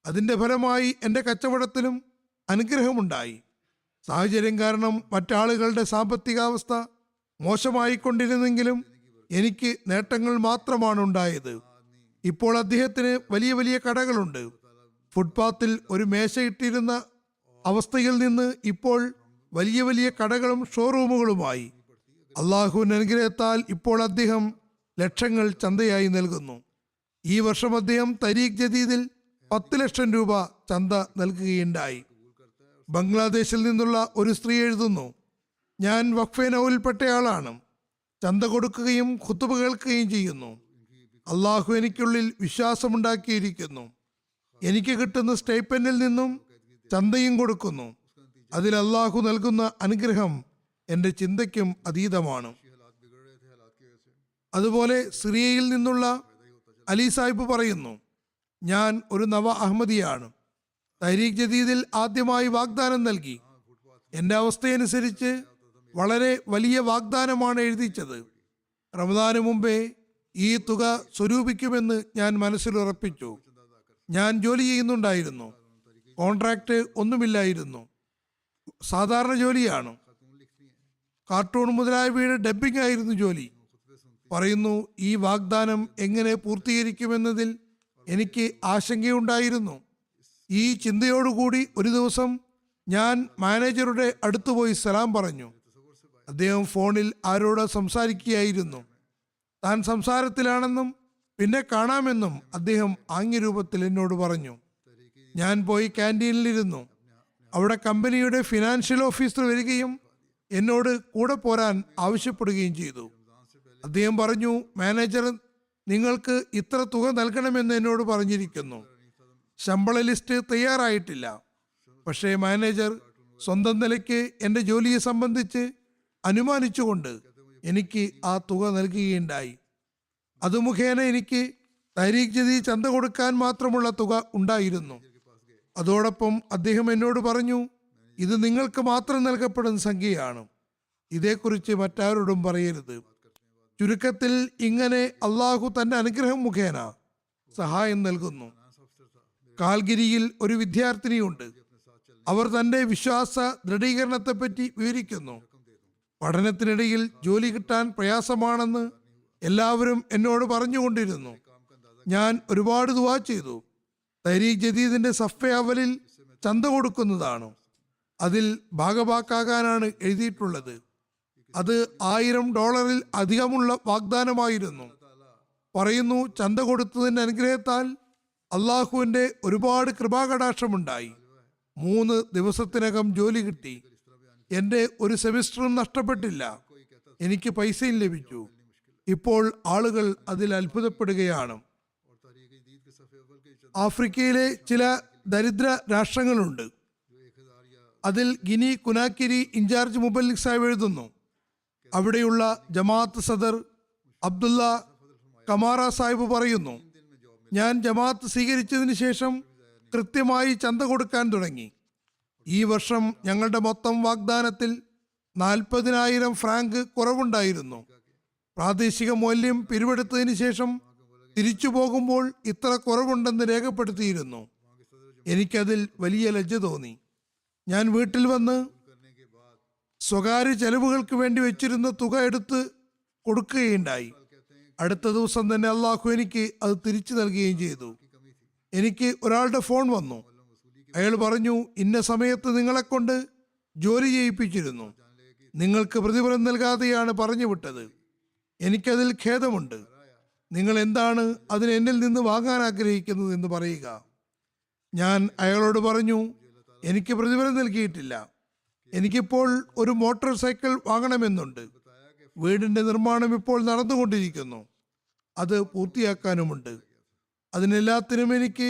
അതിൻ്റെ ഫലമായി എൻ്റെ കച്ചവടത്തിലും അനുഗ്രഹമുണ്ടായി. സാഹചര്യം കാരണം മറ്റാളുകളുടെ സാമ്പത്തികാവസ്ഥ മോശമായിക്കൊണ്ടിരുന്നെങ്കിലും എനിക്ക് നേട്ടങ്ങൾ മാത്രമാണ് ഉണ്ടായത്. ഇപ്പോൾ അദ്ദേഹത്തിന് വലിയ വലിയ കടകളുണ്ട്. ഫുട്പാത്തിൽ ഒരു മേശയിട്ടിരുന്ന അവസ്ഥയിൽ നിന്ന് ഇപ്പോൾ വലിയ വലിയ കടകളും ഷോറൂമുകളുമായി. അള്ളാഹുവിന്റെ അനുഗ്രഹത്താൽ ഇപ്പോൾ അദ്ദേഹം ലക്ഷങ്ങൾ ചന്തയായി നൽകുന്നു. ഈ വർഷം അദ്ദേഹം തരീഖ് ജദീദിൽ 10 ലക്ഷം രൂപ ചന്ത നൽകുകയുണ്ടായി. ബംഗ്ലാദേശിൽ നിന്നുള്ള ഒരു സ്ത്രീ എഴുതുന്നു, ഞാൻ വഖഫെ നൗലിൽപ്പെട്ടയാളാണ്. ചന്ത കൊടുക്കുകയും ഖുതുബ കേൾക്കുകയും ചെയ്യുന്നു. അള്ളാഹു എനിക്കുള്ളിൽ വിശ്വാസമുണ്ടാക്കിയിരിക്കുന്നു. എനിക്ക് കിട്ടുന്ന സ്റ്റൈപ്പൻഡിൽ നിന്നും ചന്തയും കൊടുക്കുന്നു. അതിൽ അള്ളാഹു നൽകുന്ന അനുഗ്രഹം എൻ്റെ ചിന്തയ്ക്കും അതീതമാണ്. അതുപോലെ സിറിയയിൽ നിന്നുള്ള അലി സാഹിബ് പറയുന്നു, ഞാൻ ഒരു നവ അഹമ്മദിയാണ്. തരീഖ് ജദീദിൽ ആദ്യമായി വാഗ്ദാനം നൽകി. എൻ്റെ അവസ്ഥയനുസരിച്ച് വളരെ വലിയ വാഗ്ദാനമാണ് എഴുതിച്ചത്. റമദാന് മുമ്പേ ഈ തുക സ്വരൂപിക്കുമെന്ന് ഞാൻ മനസ്സിലുറപ്പിച്ചു. ഞാൻ ജോലി ചെയ്യുന്നുണ്ടായിരുന്നു. കോൺട്രാക്ട് ഒന്നുമില്ലായിരുന്നു. സാധാരണ ജോലിയാണ്. കാർട്ടൂൺ മുതലായവയുടെ ഡബ്ബിംഗ് ആയിരുന്നു ജോലി. പറയുന്നു, ഈ വാഗ്ദാനം എങ്ങനെ പൂർത്തീകരിക്കുമെന്നതിൽ എനിക്ക് ആശങ്കയുണ്ടായിരുന്നു. ഈ ചിന്തയോടുകൂടി ഒരു ദിവസം ഞാൻ മാനേജറുടെ അടുത്ത് പോയി സലാം പറഞ്ഞു. അദ്ദേഹം ഫോണിൽ ആരോട് സംസാരിക്കുകയായിരുന്നു. താൻ സംസാരത്തിലാണെന്നും പിന്നെ കാണാമെന്നും അദ്ദേഹം ആംഗ്യരൂപത്തിൽ എന്നോട് പറഞ്ഞു. ഞാൻ പോയി ക്യാൻറ്റീനിലിരുന്നു. അവിടെ കമ്പനിയുടെ ഫിനാൻഷ്യൽ ഓഫീസർ വരികയും എന്നോട് കൂടെ പോരാൻ ആവശ്യപ്പെടുകയും ചെയ്തു. അദ്ദേഹം പറഞ്ഞു, മാനേജർ നിങ്ങൾക്ക് ഇത്ര തുക നൽകണമെന്ന് എന്നോട് പറഞ്ഞിരിക്കുന്നു. ശമ്പള ലിസ്റ്റ് തയ്യാറായിട്ടില്ല. പക്ഷേ മാനേജർ സ്വന്തം നിലയ്ക്ക് എൻ്റെ ജോലിയെ സംബന്ധിച്ച് അനുമാനിച്ചുകൊണ്ട് എനിക്ക് ആ തുക നൽകുകയുണ്ടായി. അത് മുഖേന എനിക്ക് തഹരീഖ് ജദീദ് ചന്ത കൊടുക്കാൻ മാത്രമുള്ള തുക ഉണ്ടായിരുന്നു. അതോടൊപ്പം അദ്ദേഹം എന്നോട് പറഞ്ഞു, ഇത് നിങ്ങൾക്ക് മാത്രം നൽകപ്പെടുന്ന സംഖ്യയാണ്, ഇതേക്കുറിച്ച് മറ്റാരോടും പറയരുത്. ചുരുക്കത്തിൽ ഇങ്ങനെ അള്ളാഹു തന്റെ അനുഗ്രഹം മുഖേന സഹായം നൽകുന്നു. കാൽഗിരിയിൽ ഒരു വിദ്യാർത്ഥിനിയുണ്ട്. അവർ തന്റെ വിശ്വാസ ദൃഢീകരണത്തെപ്പറ്റി വിവരിക്കുന്നു. പഠനത്തിനിടയിൽ ജോലി കിട്ടാൻ പ്രയാസമാണെന്ന് എല്ലാവരും എന്നോട് പറഞ്ഞുകൊണ്ടിരുന്നു. ഞാൻ ഒരുപാട് ദുആ ചെയ്തു. തഹരീഖ് ജദീദിന്റെ സഫെ അവലിൽ ചന്ത കൊടുക്കുന്നതാണ്. അതിൽ ഭാഗഭാക്കാകാനാണ് എഴുതിയിട്ടുള്ളത്. അത് $1000 അധികമുള്ള വാഗ്ദാനമായിരുന്നു. പറയുന്നു, ചന്ത കൊടുത്തതിന്റെ അനുഗ്രഹത്താൽ അള്ളാഹുവിന്റെ ഒരുപാട് കൃപാകടാക്ഷമുണ്ടായി. 3 ദിവസത്തിനകം ജോലി കിട്ടി. എൻ്റെ ഒരു സെമിസ്റ്ററും നഷ്ടപ്പെട്ടില്ല. എനിക്ക് പൈസയും ലഭിച്ചു. ഇപ്പോൾ ആളുകൾ അതിൽ അത്ഭുതപ്പെടുകയാണ്. ആഫ്രിക്കയിലെ ചില ദരിദ്ര രാഷ്ട്രങ്ങളുണ്ട്. അതിൽ ഗിനി കുനാക്കിരി ഇൻചാർജ് മുബല്ലിഗ് സാഹിബ് എഴുതുന്നു, അവിടെയുള്ള ജമാഅത്ത് സദർ അബ്ദുള്ള കമാറ സാഹിബ് പറയുന്നു, ഞാൻ ജമാഅത്ത് സ്വീകരിച്ചതിന് ശേഷം കൃത്യമായി ചന്ത കൊടുക്കാൻ തുടങ്ങി. ഈ വർഷം ഞങ്ങളുടെ മൊത്തം വാഗ്ദാനത്തിൽ 40,000 ഫ്രാങ്ക് കുറവുണ്ടായിരുന്നു. പ്രാദേശിക മൂല്യം പിരിവെടുത്തതിന് ശേഷം തിരിച്ചു പോകുമ്പോൾ ഇത്ര കുറവുണ്ടെന്ന് രേഖപ്പെടുത്തിയിരുന്നു. എനിക്കതിൽ വലിയ ലജ്ജ തോന്നി. ഞാൻ വീട്ടിൽ വന്ന് സ്വകാര്യ ചെലവുകൾക്ക് വേണ്ടി വെച്ചിരുന്ന തുക എടുത്ത് കൊടുക്കുകയുണ്ടായി. അടുത്ത ദിവസം തന്നെ അള്ളാഹു എനിക്ക് അത് തിരിച്ചു നൽകുകയും ചെയ്തു. എനിക്ക് ഒരാളുടെ ഫോൺ വന്നു. അയാൾ പറഞ്ഞു, ഇന്ന സമയത്ത് നിങ്ങളെക്കൊണ്ട് ജോലി ചെയ്യിപ്പിച്ചിരുന്നു. നിങ്ങൾക്ക് പ്രതിഫലം നൽകാതെയാണ് പറഞ്ഞു വിട്ടത്. എനിക്കതിൽ ഖേദമുണ്ട്. നിങ്ങൾ എന്താണ് അതിന് എന്നിൽ നിന്ന് വാങ്ങാൻ ആഗ്രഹിക്കുന്നത് എന്ന് പറയുക. ഞാൻ അയാളോട് പറഞ്ഞു, എനിക്ക് പ്രതിഫലം നൽകിയിട്ടില്ല. എനിക്കിപ്പോൾ ഒരു മോട്ടോർ സൈക്കിൾ വാങ്ങണമെന്നുണ്ട്. വീടിന്റെ നിർമ്മാണം ഇപ്പോൾ നടന്നുകൊണ്ടിരിക്കുന്നു. അത് പൂർത്തിയാക്കാനുമുണ്ട്. അതിനെല്ലാത്തിനും എനിക്ക്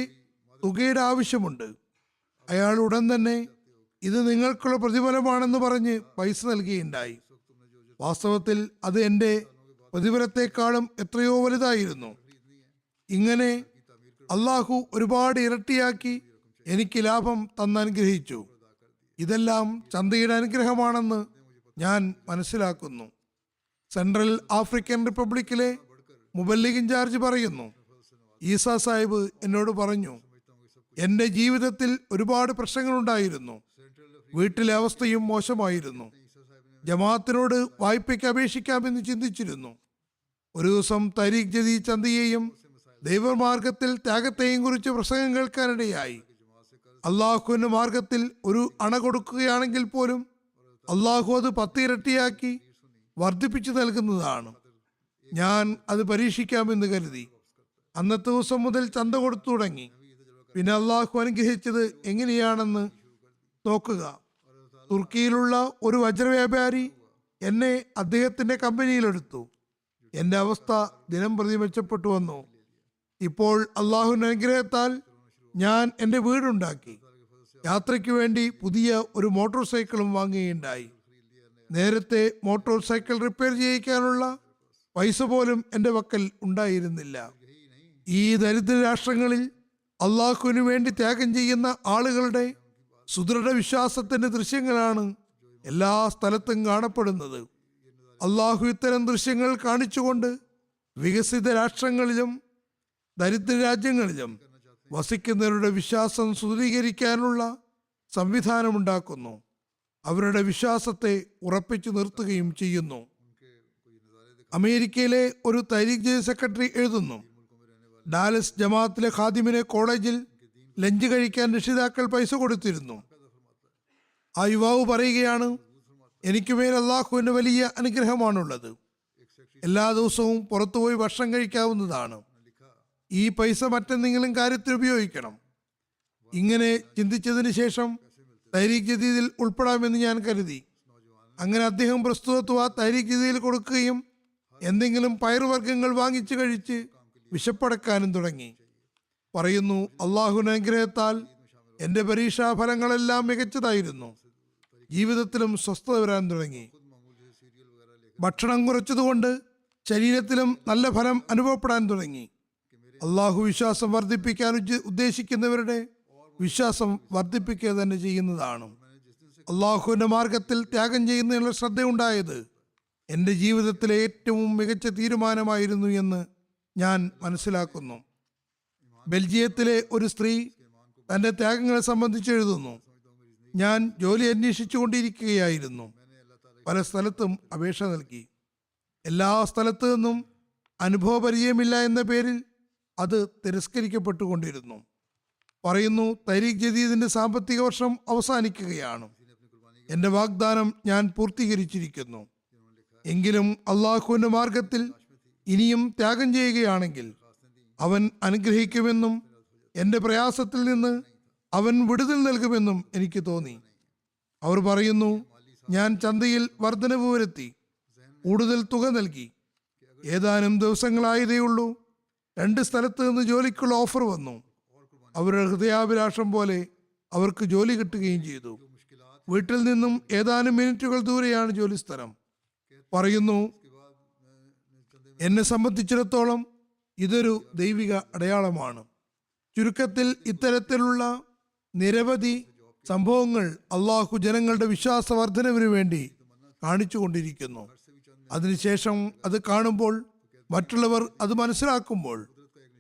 തുകയുടെ ആവശ്യമുണ്ട്. അയാൾ ഉടൻ തന്നെ ഇത് നിങ്ങൾക്കുള്ള പ്രതിഫലമാണെന്ന് പറഞ്ഞ് പൈസ നൽകുകയുണ്ടായി. വാസ്തവത്തിൽ അത് എൻ്റെ പ്രതിഫലത്തെക്കാളും എത്രയോ വലുതായിരുന്നു. ഇങ്ങനെ അള്ളാഹു ഒരുപാട് ഇരട്ടിയാക്കി എനിക്ക് ലാഭം തന്നനുഗ്രഹിച്ചു. ഇതെല്ലാം ചന്തയുടെ അനുഗ്രഹമാണെന്ന് ഞാൻ മനസ്സിലാക്കുന്നു. സെൻട്രൽ ആഫ്രിക്കൻ റിപ്പബ്ലിക്കിലെ മുബല്ലിഗ് ഇൻചാർജ് പറയുന്നു, ഈസാ സാഹിബ് എന്നോട് പറഞ്ഞു, എൻ്റെ ജീവിതത്തിൽ ഒരുപാട് പ്രശ്നങ്ങളുണ്ടായിരുന്നു. വീട്ടിലെ അവസ്ഥയും മോശമായിരുന്നു. ജമാഅത്തിനോട് വായ്പയ്ക്ക് അപേക്ഷിക്കാമെന്ന് ചിന്തിച്ചിരുന്നു. ഒരു ദിവസം തരീഖ് ജദീദ് ചന്തയെയും ദൈവമാർഗത്തിൽ ത്യാഗത്തെയും കുറിച്ച് പ്രസംഗം കേൾക്കാനിടയായി. അള്ളാഹുവിന്റെ മാർഗത്തിൽ ഒരു അണ കൊടുക്കുകയാണെങ്കിൽ പോലും അള്ളാഹു അത് 10 ഇരട്ടിയാക്കി വർദ്ധിപ്പിച്ചു നൽകുന്നതാണ്. ഞാൻ അത് പരീക്ഷിക്കാമെന്ന് കരുതി. അന്നത്തെ ദിവസം മുതൽ ചന്ത കൊടുത്തു തുടങ്ങി. പിന്നെ അള്ളാഹു അനുഗ്രഹിച്ചത് എങ്ങനെയാണെന്ന് നോക്കുക. തുർക്കിയിലുള്ള ഒരു വജ്രവ്യാപാരി എന്നെ അദ്ദേഹത്തിന്റെ കമ്പനിയിലെടുത്തു. എൻ്റെ അവസ്ഥ ദിനം പ്രതി മെച്ചപ്പെട്ടു വന്നു. ഇപ്പോൾ അള്ളാഹുവിന്റെ അനുഗ്രഹത്താൽ ഞാൻ എൻ്റെ വീടുണ്ടാക്കി. യാത്രയ്ക്ക് വേണ്ടി പുതിയ ഒരു മോട്ടോർ സൈക്കിളും വാങ്ങുകയുണ്ടായി. നേരത്തെ മോട്ടോർ സൈക്കിൾ റിപ്പയർ ചെയ്യിക്കാനുള്ള പൈസ പോലും എൻ്റെ പക്കൽ ഉണ്ടായിരുന്നില്ല. ഈ ദരിദ്ര രാഷ്ട്രങ്ങളിൽ അള്ളാഹുവിനു വേണ്ടി ത്യാഗം ചെയ്യുന്ന ആളുകളുടെ സുദൃഢ വിശ്വാസത്തിന്റെ ദൃശ്യങ്ങളാണ് എല്ലാ സ്ഥലത്തും കാണപ്പെടുന്നത്. അള്ളാഹു ഇത്തരം ദൃശ്യങ്ങൾ കാണിച്ചുകൊണ്ട് വികസിത രാഷ്ട്രങ്ങളിലും ദരിദ്ര രാജ്യങ്ങളിലും വസിക്കുന്നവരുടെ വിശ്വാസം സുദൃഢീകരിക്കാനുള്ള സംവിധാനമുണ്ടാക്കുന്നു. അവരുടെ വിശ്വാസത്തെ ഉറപ്പിച്ചു നിർത്തുകയും ചെയ്യുന്നു. അമേരിക്കയിലെ ഒരു തരീഖ് ജദീദ് സെക്രട്ടറി എഴുതുന്നു, ഡാലസ് ജമാഅത്തിലെ ഖാദിമിനെ കോളേജിൽ ലഞ്ച് കഴിക്കാൻ രക്ഷിതാക്കൾ പൈസ കൊടുത്തിരുന്നു. ആ യുവാവ് പറയുകയാണ്, എനിക്കുമേൽ അള്ളാഹുവിന്റെ വലിയ അനുഗ്രഹമാണുള്ളത്. എല്ലാ ദിവസവും പുറത്തുപോയി ഭക്ഷണം കഴിക്കാവുന്നതാണ്. ഈ പൈസ മറ്റെന്തെങ്കിലും കാര്യത്തിൽ ഉപയോഗിക്കണം. ഇങ്ങനെ ചിന്തിച്ചതിന് ശേഷം തരീഖ് ജദീദിൽ ഉൾപ്പെടാമെന്ന് ഞാൻ കരുതി. അങ്ങനെ അദ്ദേഹം പ്രസ്തുത തുക തരീഖ് ജദീദിൽ കൊടുക്കുകയും എന്തെങ്കിലും പയറുവർഗ്ഗങ്ങൾ വാങ്ങിച്ചു കഴിച്ച് വിശപ്പടക്കാനും തുടങ്ങി. പറയുന്നു, അള്ളാഹുവിന്റെ അനുഗ്രഹത്താൽ എൻ്റെ പരീക്ഷാഫലങ്ങളെല്ലാം മികച്ചതായിരുന്നു. ജീവിതത്തിലും സ്വസ്ഥത വരാൻ തുടങ്ങി. ഭക്ഷണം കുറച്ചതുകൊണ്ട് ശരീരത്തിലും നല്ല ഫലം അനുഭവപ്പെടാൻ തുടങ്ങി. അള്ളാഹു വിശ്വാസം വർദ്ധിപ്പിക്കാൻ ഉദ്ദേശിക്കുന്നവരുടെ വിശ്വാസം വർദ്ധിപ്പിക്കുക തന്നെ ചെയ്യുന്നതാണ്. അള്ളാഹുവിന്റെ മാർഗത്തിൽ ത്യാഗം ചെയ്യുന്നതിനുള്ള ശ്രദ്ധയുണ്ടായത് എൻ്റെ ജീവിതത്തിലെ ഏറ്റവും മികച്ച തീരുമാനമായിരുന്നു എന്ന് ഞാൻ മനസ്സിലാക്കുന്നു. ബെൽജിയത്തിലെ ഒരു സ്ത്രീ തൻ്റെ ത്യാഗങ്ങളെ സംബന്ധിച്ച് എഴുതുന്നു, ഞാൻ ജോലി അന്വേഷിച്ചു കൊണ്ടിരിക്കുകയായിരുന്നു. പല സ്ഥലത്തും അപേക്ഷ നൽകി. എല്ലാ സ്ഥലത്തു നിന്നും അനുഭവപരിചയമില്ല എന്ന പേരിൽ അത് തിരസ്കരിക്കപ്പെട്ടുകൊണ്ടിരുന്നു. പറയുന്നു, തരീഖ് ജദീദിന്റെ സാമ്പത്തിക വർഷം അവസാനിക്കുകയാണ്. എൻ്റെ വാഗ്ദാനം ഞാൻ പൂർത്തീകരിച്ചിരിക്കുന്നു. എങ്കിലും അള്ളാഹുവിന്റെ മാർഗത്തിൽ ഇനിയും ത്യാഗം ചെയ്യുകയാണെങ്കിൽ അവൻ അനുഗ്രഹിക്കുമെന്നും എൻ്റെ പ്രയാസത്തിൽ നിന്ന് അവൻ വിടുതൽ നൽകുമെന്നും എനിക്ക് തോന്നി. അവർ പറയുന്നു, ഞാൻ ചന്തയിൽ വർധനവ് വരുത്തി, കൂടുതൽ തുക നൽകി. ഏതാനും ദിവസങ്ങളായതേയുള്ളൂ 2 സ്ഥലത്ത് നിന്ന് ജോലിക്കുള്ള ഓഫർ വന്നു. അവരുടെ ഹൃദയാഭിലാഷം പോലെ അവർക്ക് ജോലി കിട്ടുകയും ചെയ്തു. വീട്ടിൽ നിന്നും ഏതാനും മിനിറ്റുകൾ ദൂരെയാണ് ജോലി സ്ഥലം. പറയുന്നു, എന്നെ സംബന്ധിച്ചിടത്തോളം ഇതൊരു ദൈവിക അടയാളമാണ്. ചുരുക്കത്തിൽ ഇത്തരത്തിലുള്ള നിരവധി സംഭവങ്ങൾ അള്ളാഹു ജനങ്ങളുടെ വിശ്വാസവർദ്ധനവിന് വേണ്ടി കാണിച്ചുകൊണ്ടിരിക്കുന്നു. അതിനുശേഷം അത് കാണുമ്പോൾ മറ്റുള്ളവർ അത് മനസ്സിലാക്കുമ്പോൾ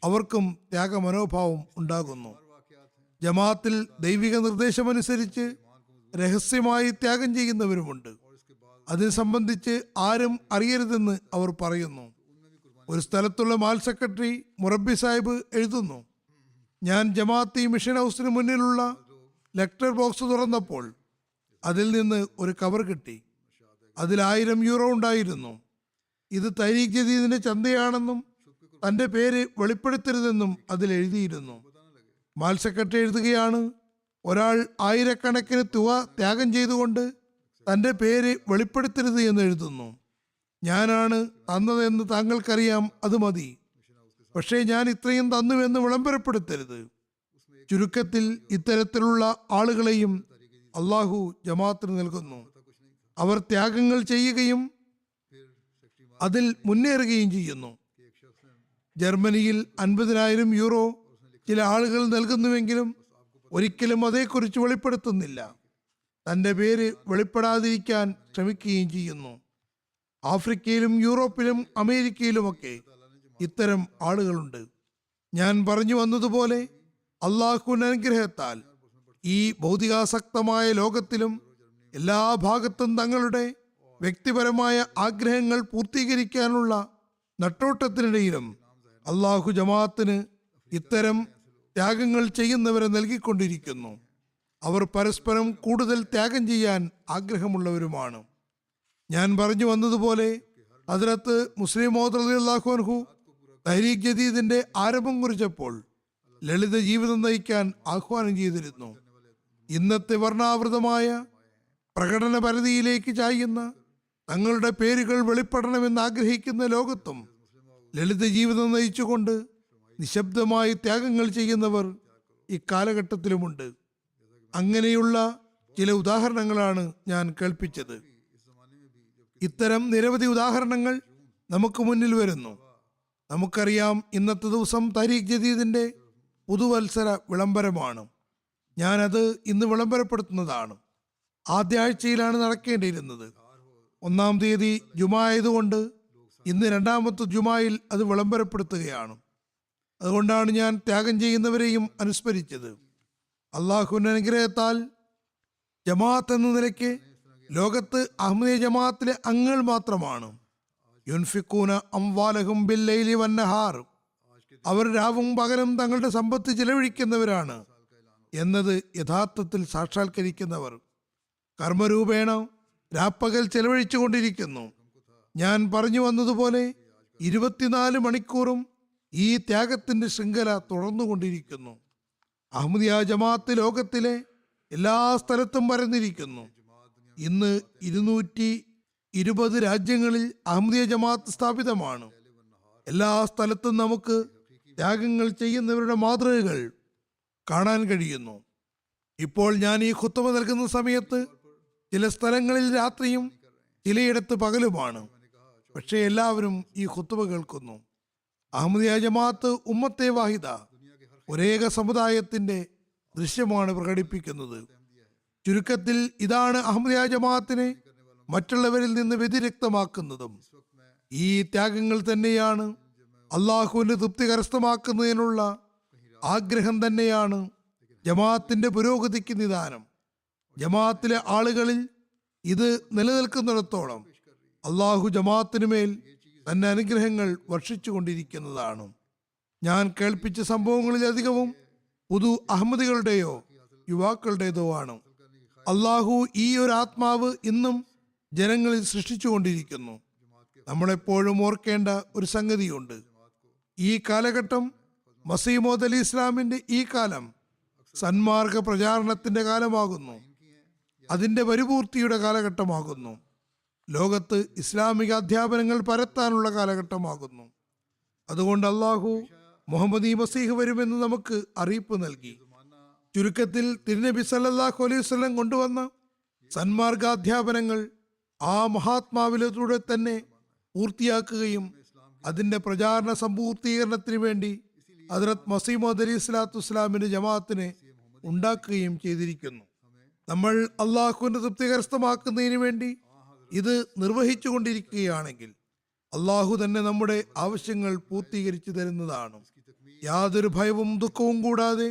അവർക്കും ത്യാഗമനോഭാവം ഉണ്ടാകുന്നു. ജമാഅത്തിൽ ദൈവിക നിർദ്ദേശമനുസരിച്ച് രഹസ്യമായി ത്യാഗം ചെയ്യുന്നവരുമുണ്ട്. അതിനെ സംബന്ധിച്ച് ആരും അറിയരുതെന്ന് അവർ പറയുന്നു. ഒരു സ്ഥലത്തുള്ള മാൽ സെക്രട്ടറി മുറബി സാഹിബ് എഴുതുന്നു, ഞാൻ ജമാഅത്തി മിഷൻ ഹൗസിന് മുന്നിലുള്ള ലെറ്റർ ബോക്സ് തുറന്നപ്പോൾ അതിൽ നിന്ന് ഒരു കവർ കിട്ടി. അതിൽ 1000 യൂറോ ഉണ്ടായിരുന്നു. ഇത് തരീഖ് ജദീദിന്റെ ചന്തയാണെന്നും തൻ്റെ പേര് വെളിപ്പെടുത്തരുതെന്നും അതിൽ എഴുതിയിരുന്നു. മാൽ സെക്രട്ടറി എഴുതുകയാണ്, ഒരാൾ ആയിരക്കണക്കിന് തുക ത്യാഗം ചെയ്തുകൊണ്ട് തൻ്റെ പേര് വെളിപ്പെടുത്തരുത് എന്ന് എഴുതുന്നു. ഞാനാണ് തന്നതെന്ന് താങ്കൾക്കറിയാം, അത് മതി. പക്ഷേ ഞാൻ ഇത്രയും തന്നുവെന്ന് വിളംബരപ്പെടുത്തരുത്. ചുരുക്കത്തിൽ ഇത്തരത്തിലുള്ള ആളുകളെയും അള്ളാഹു ജമാഅത്തിന് നൽകുന്നു. അവർ ത്യാഗങ്ങൾ ചെയ്യുകയും അതിൽ മുന്നേറുകയും ചെയ്യുന്നു. ജർമ്മനിയിൽ 50,000 യൂറോ ചില ആളുകൾ നൽകുന്നുവെങ്കിലും ഒരിക്കലും അതേക്കുറിച്ച് വെളിപ്പെടുത്തുന്നില്ല. തൻ്റെ പേര് വെളിപ്പെടാതിരിക്കാൻ ശ്രമിക്കുകയും ചെയ്യുന്നു. ആഫ്രിക്കയിലും യൂറോപ്പിലും അമേരിക്കയിലുമൊക്കെ ഇത്തരം ആളുകളുണ്ട്. ഞാൻ പറഞ്ഞു വന്നതുപോലെ അള്ളാഹുവിന്റെ അനുഗ്രഹത്താൽ ഈ ഭൗതികാസക്തമായ ലോകത്തിലും എല്ലാ ഭാഗത്തും തങ്ങളുടെ വ്യക്തിപരമായ ആഗ്രഹങ്ങൾ പൂർത്തീകരിക്കാനുള്ള നെട്ടോട്ടത്തിനിടയിലും അള്ളാഹു ജമാഅത്തിന് ഇത്തരം ത്യാഗങ്ങൾ ചെയ്യുന്നവരെ നൽകിക്കൊണ്ടിരിക്കുന്നു. അവർ പരസ്പരം കൂടുതൽ ത്യാഗം ചെയ്യാൻ ആഗ്രഹമുള്ളവരുമാണ്. ഞാൻ പറഞ്ഞു വന്നതുപോലെ ഹദ്റത്ത് മുസ്ലിം മൗഊദ് റളിയല്ലാഹു അൻഹു തഹ്രീക് ജദീദിന്റെ ആരംഭം കുറിച്ചപ്പോൾ ലളിത ജീവിതം നയിക്കാൻ ആഹ്വാനം ചെയ്തിരുന്നു. ഇന്നത്തെ വർണ്ണാവൃതമായ പ്രകടന പരിധിയിലേക്ക് ചായുന്ന തങ്ങളുടെ പേരുകൾ വെളിപ്പെടണമെന്ന് ആഗ്രഹിക്കുന്ന ലോകത്തും ലളിത ജീവിതം നയിച്ചുകൊണ്ട് നിശബ്ദമായി ത്യാഗങ്ങൾ ചെയ്യുന്നവർ ഇക്കാലഘട്ടത്തിലുമുണ്ട്. അങ്ങനെയുള്ള ചില ഉദാഹരണങ്ങളാണ് ഞാൻ കേൾപ്പിച്ചത്. ഇത്തരം നിരവധി ഉദാഹരണങ്ങൾ നമുക്ക് മുന്നിൽ വരുന്നു. നമുക്കറിയാം, ഇന്നത്തെ ദിവസം തരീഖ് ജദീദിന്റെ പുതുവത്സര വിളംബരമാണ്. ഞാനത് ഇന്ന് വിളംബരപ്പെടുത്തുന്നതാണ്. ആദ്യ ആഴ്ചയിലാണ് നടക്കേണ്ടിയിരുന്നത്. 1-ാം തീയതി ജുമാ ആയതുകൊണ്ട് ഇന്ന് 2ാമത്തെ ജുമായിൽ അത് വിളംബരപ്പെടുത്തുകയാണ്. അതുകൊണ്ടാണ് ഞാൻ ത്യാഗം ചെയ്യുന്നവരെയും അനുസ്മരിച്ചത്. അള്ളാഹുവിന്റെ അനുഗ്രഹത്താൽ ജമാഅത്ത് എന്ന നിലയ്ക്ക് ലോകത്ത് അഹമ്മദിയ ജമാഅത്തിലെ അംഗങ്ങൾ മാത്രമാണ്. യുൻഫിക്കൂന അംവാലഹും ബില്ലൈലി വന്നഹാർ, അവർ രാവും പകലും തങ്ങളുടെ സമ്പത്ത് ചിലവഴിക്കുന്നവരാണ് എന്നത് യഥാർത്ഥത്തിൽ സാക്ഷാത്കരിക്കുന്നവർ. കർമ്മരൂപേണ രാപ്പകൽ ചെലവഴിച്ചു കൊണ്ടിരിക്കുന്നു. ഞാൻ പറഞ്ഞു വന്നതുപോലെ 24 മണിക്കൂറും ഈ ത്യാഗത്തിന്റെ ശൃംഖല തുടർന്നുകൊണ്ടിരിക്കുന്നു. അഹമ്മദിയ ജമാഅത്ത് ലോകത്തിലെ എല്ലാ സ്ഥലത്തും പരന്നിരിക്കുന്നു. ഇന്ന് 220 രാജ്യങ്ങളിൽ അഹമ്മദിയ ജമാഅത്ത് സ്ഥാപിതമാണ്. എല്ലാ സ്ഥലത്തും നമുക്ക് ത്യാഗങ്ങൾ ചെയ്യുന്നവരുടെ മാതൃകകൾ കാണാൻ കഴിയുന്നു. ഇപ്പോൾ ഞാൻ ഈ ഖുത്ബ നൽകുന്ന സമയത്ത് ചില സ്ഥലങ്ങളിൽ രാത്രിയും ചിലയിടത്ത് പകലുമാണ്. പക്ഷേ എല്ലാവരും ഈ ഖുത്ബ കേൾക്കുന്നു. അഹമ്മദിയ ജമാഅത്ത് ഉമ്മത്തെ വാഹിദ, ഒരേക സമുദായത്തിന്റെ ദൃശ്യമാണ് പ്രകടിപ്പിക്കുന്നത്. ചുരുക്കത്തിൽ ഇതാണ് അഹമ്മദിയ ജമാഅത്തിനെ മറ്റുള്ളവരിൽ നിന്ന് വ്യതിരിക്തമാക്കുന്നതും. ഈ ത്യാഗങ്ങൾ തന്നെയാണ് അള്ളാഹുവിന്റെ തൃപ്തി കരസ്ഥമാക്കുന്നതിനുള്ള ആഗ്രഹം തന്നെയാണ് ജമാഅത്തിന്റെ പുരോഗതിക്ക് നിദാനം. ജമാഅത്തിലെ ആളുകളിൽ ഇത് നിലനിൽക്കുന്നിടത്തോളം അള്ളാഹു ജമാഅത്തിനു മേൽ തന്റെ അനുഗ്രഹങ്ങൾ വർഷിച്ചു കൊണ്ടിരിക്കുന്നതാണ്. ഞാൻ കേൾപ്പിച്ച സംഭവങ്ങളിലധികവും പുതു അഹമ്മദികളുടെയോ യുവാക്കളുടേതോ ആണ്. അള്ളാഹു ഈ ഒരു ആത്മാവ് ഇന്നും ജനങ്ങളിൽ സൃഷ്ടിച്ചുകൊണ്ടിരിക്കുന്നു. നമ്മളെപ്പോഴും ഓർക്കേണ്ട ഒരു സംഗതിയുണ്ട്. ഈ കാലഘട്ടം, മസീമോദ് അലി ഇസ്ലാമിന്റെ ഈ കാലം സന്മാർഗ പ്രചാരണത്തിന്റെ കാലമാകുന്നു. അതിന്റെ പരിപൂർത്തിയുടെ കാലഘട്ടമാകുന്നു. ലോകത്ത് ഇസ്ലാമിക അധ്യാപനങ്ങൾ പരത്താനുള്ള കാലഘട്ടമാകുന്നു. അതുകൊണ്ട് അള്ളാഹു മുഹമ്മദ് മസീഹ് വരുമെന്ന് നമുക്ക് അറിയിപ്പ് നൽകി. ചുരുക്കത്തിൽ തിരുനബി സല്ലല്ലാഹു അലൈഹി വസല്ലം കൊണ്ടുവന്ന സന്മാർഗാധ്യാപനങ്ങൾ ആ മഹാത്മാവിലൂടെ തന്നെ പൂർത്തിയാക്കുകയും അതിന്റെ പ്രചാരണ സമ്പൂർത്തീകരണത്തിന് വേണ്ടി ഹദ്റത്ത് മസീഹ് മൗഊദ് അലൈഹി സ്വലാത്തു വസ്സലാമിന്റെ ജമാഅത്തിനെ ഉണ്ടാക്കുകയും ചെയ്തിരിക്കുന്നു. നമ്മൾ അള്ളാഹുവിന്റെ തൃപ്തി കരസ്ഥമാക്കുന്നതിന് വേണ്ടി ഇത് നിർവഹിച്ചു കൊണ്ടിരിക്കുകയാണെങ്കിൽ അള്ളാഹു തന്നെ നമ്മുടെ ആവശ്യങ്ങൾ പൂർത്തീകരിച്ചു തരുന്നതാണ്. യാതൊരു ഭയവും ദുഃഖവും കൂടാതെ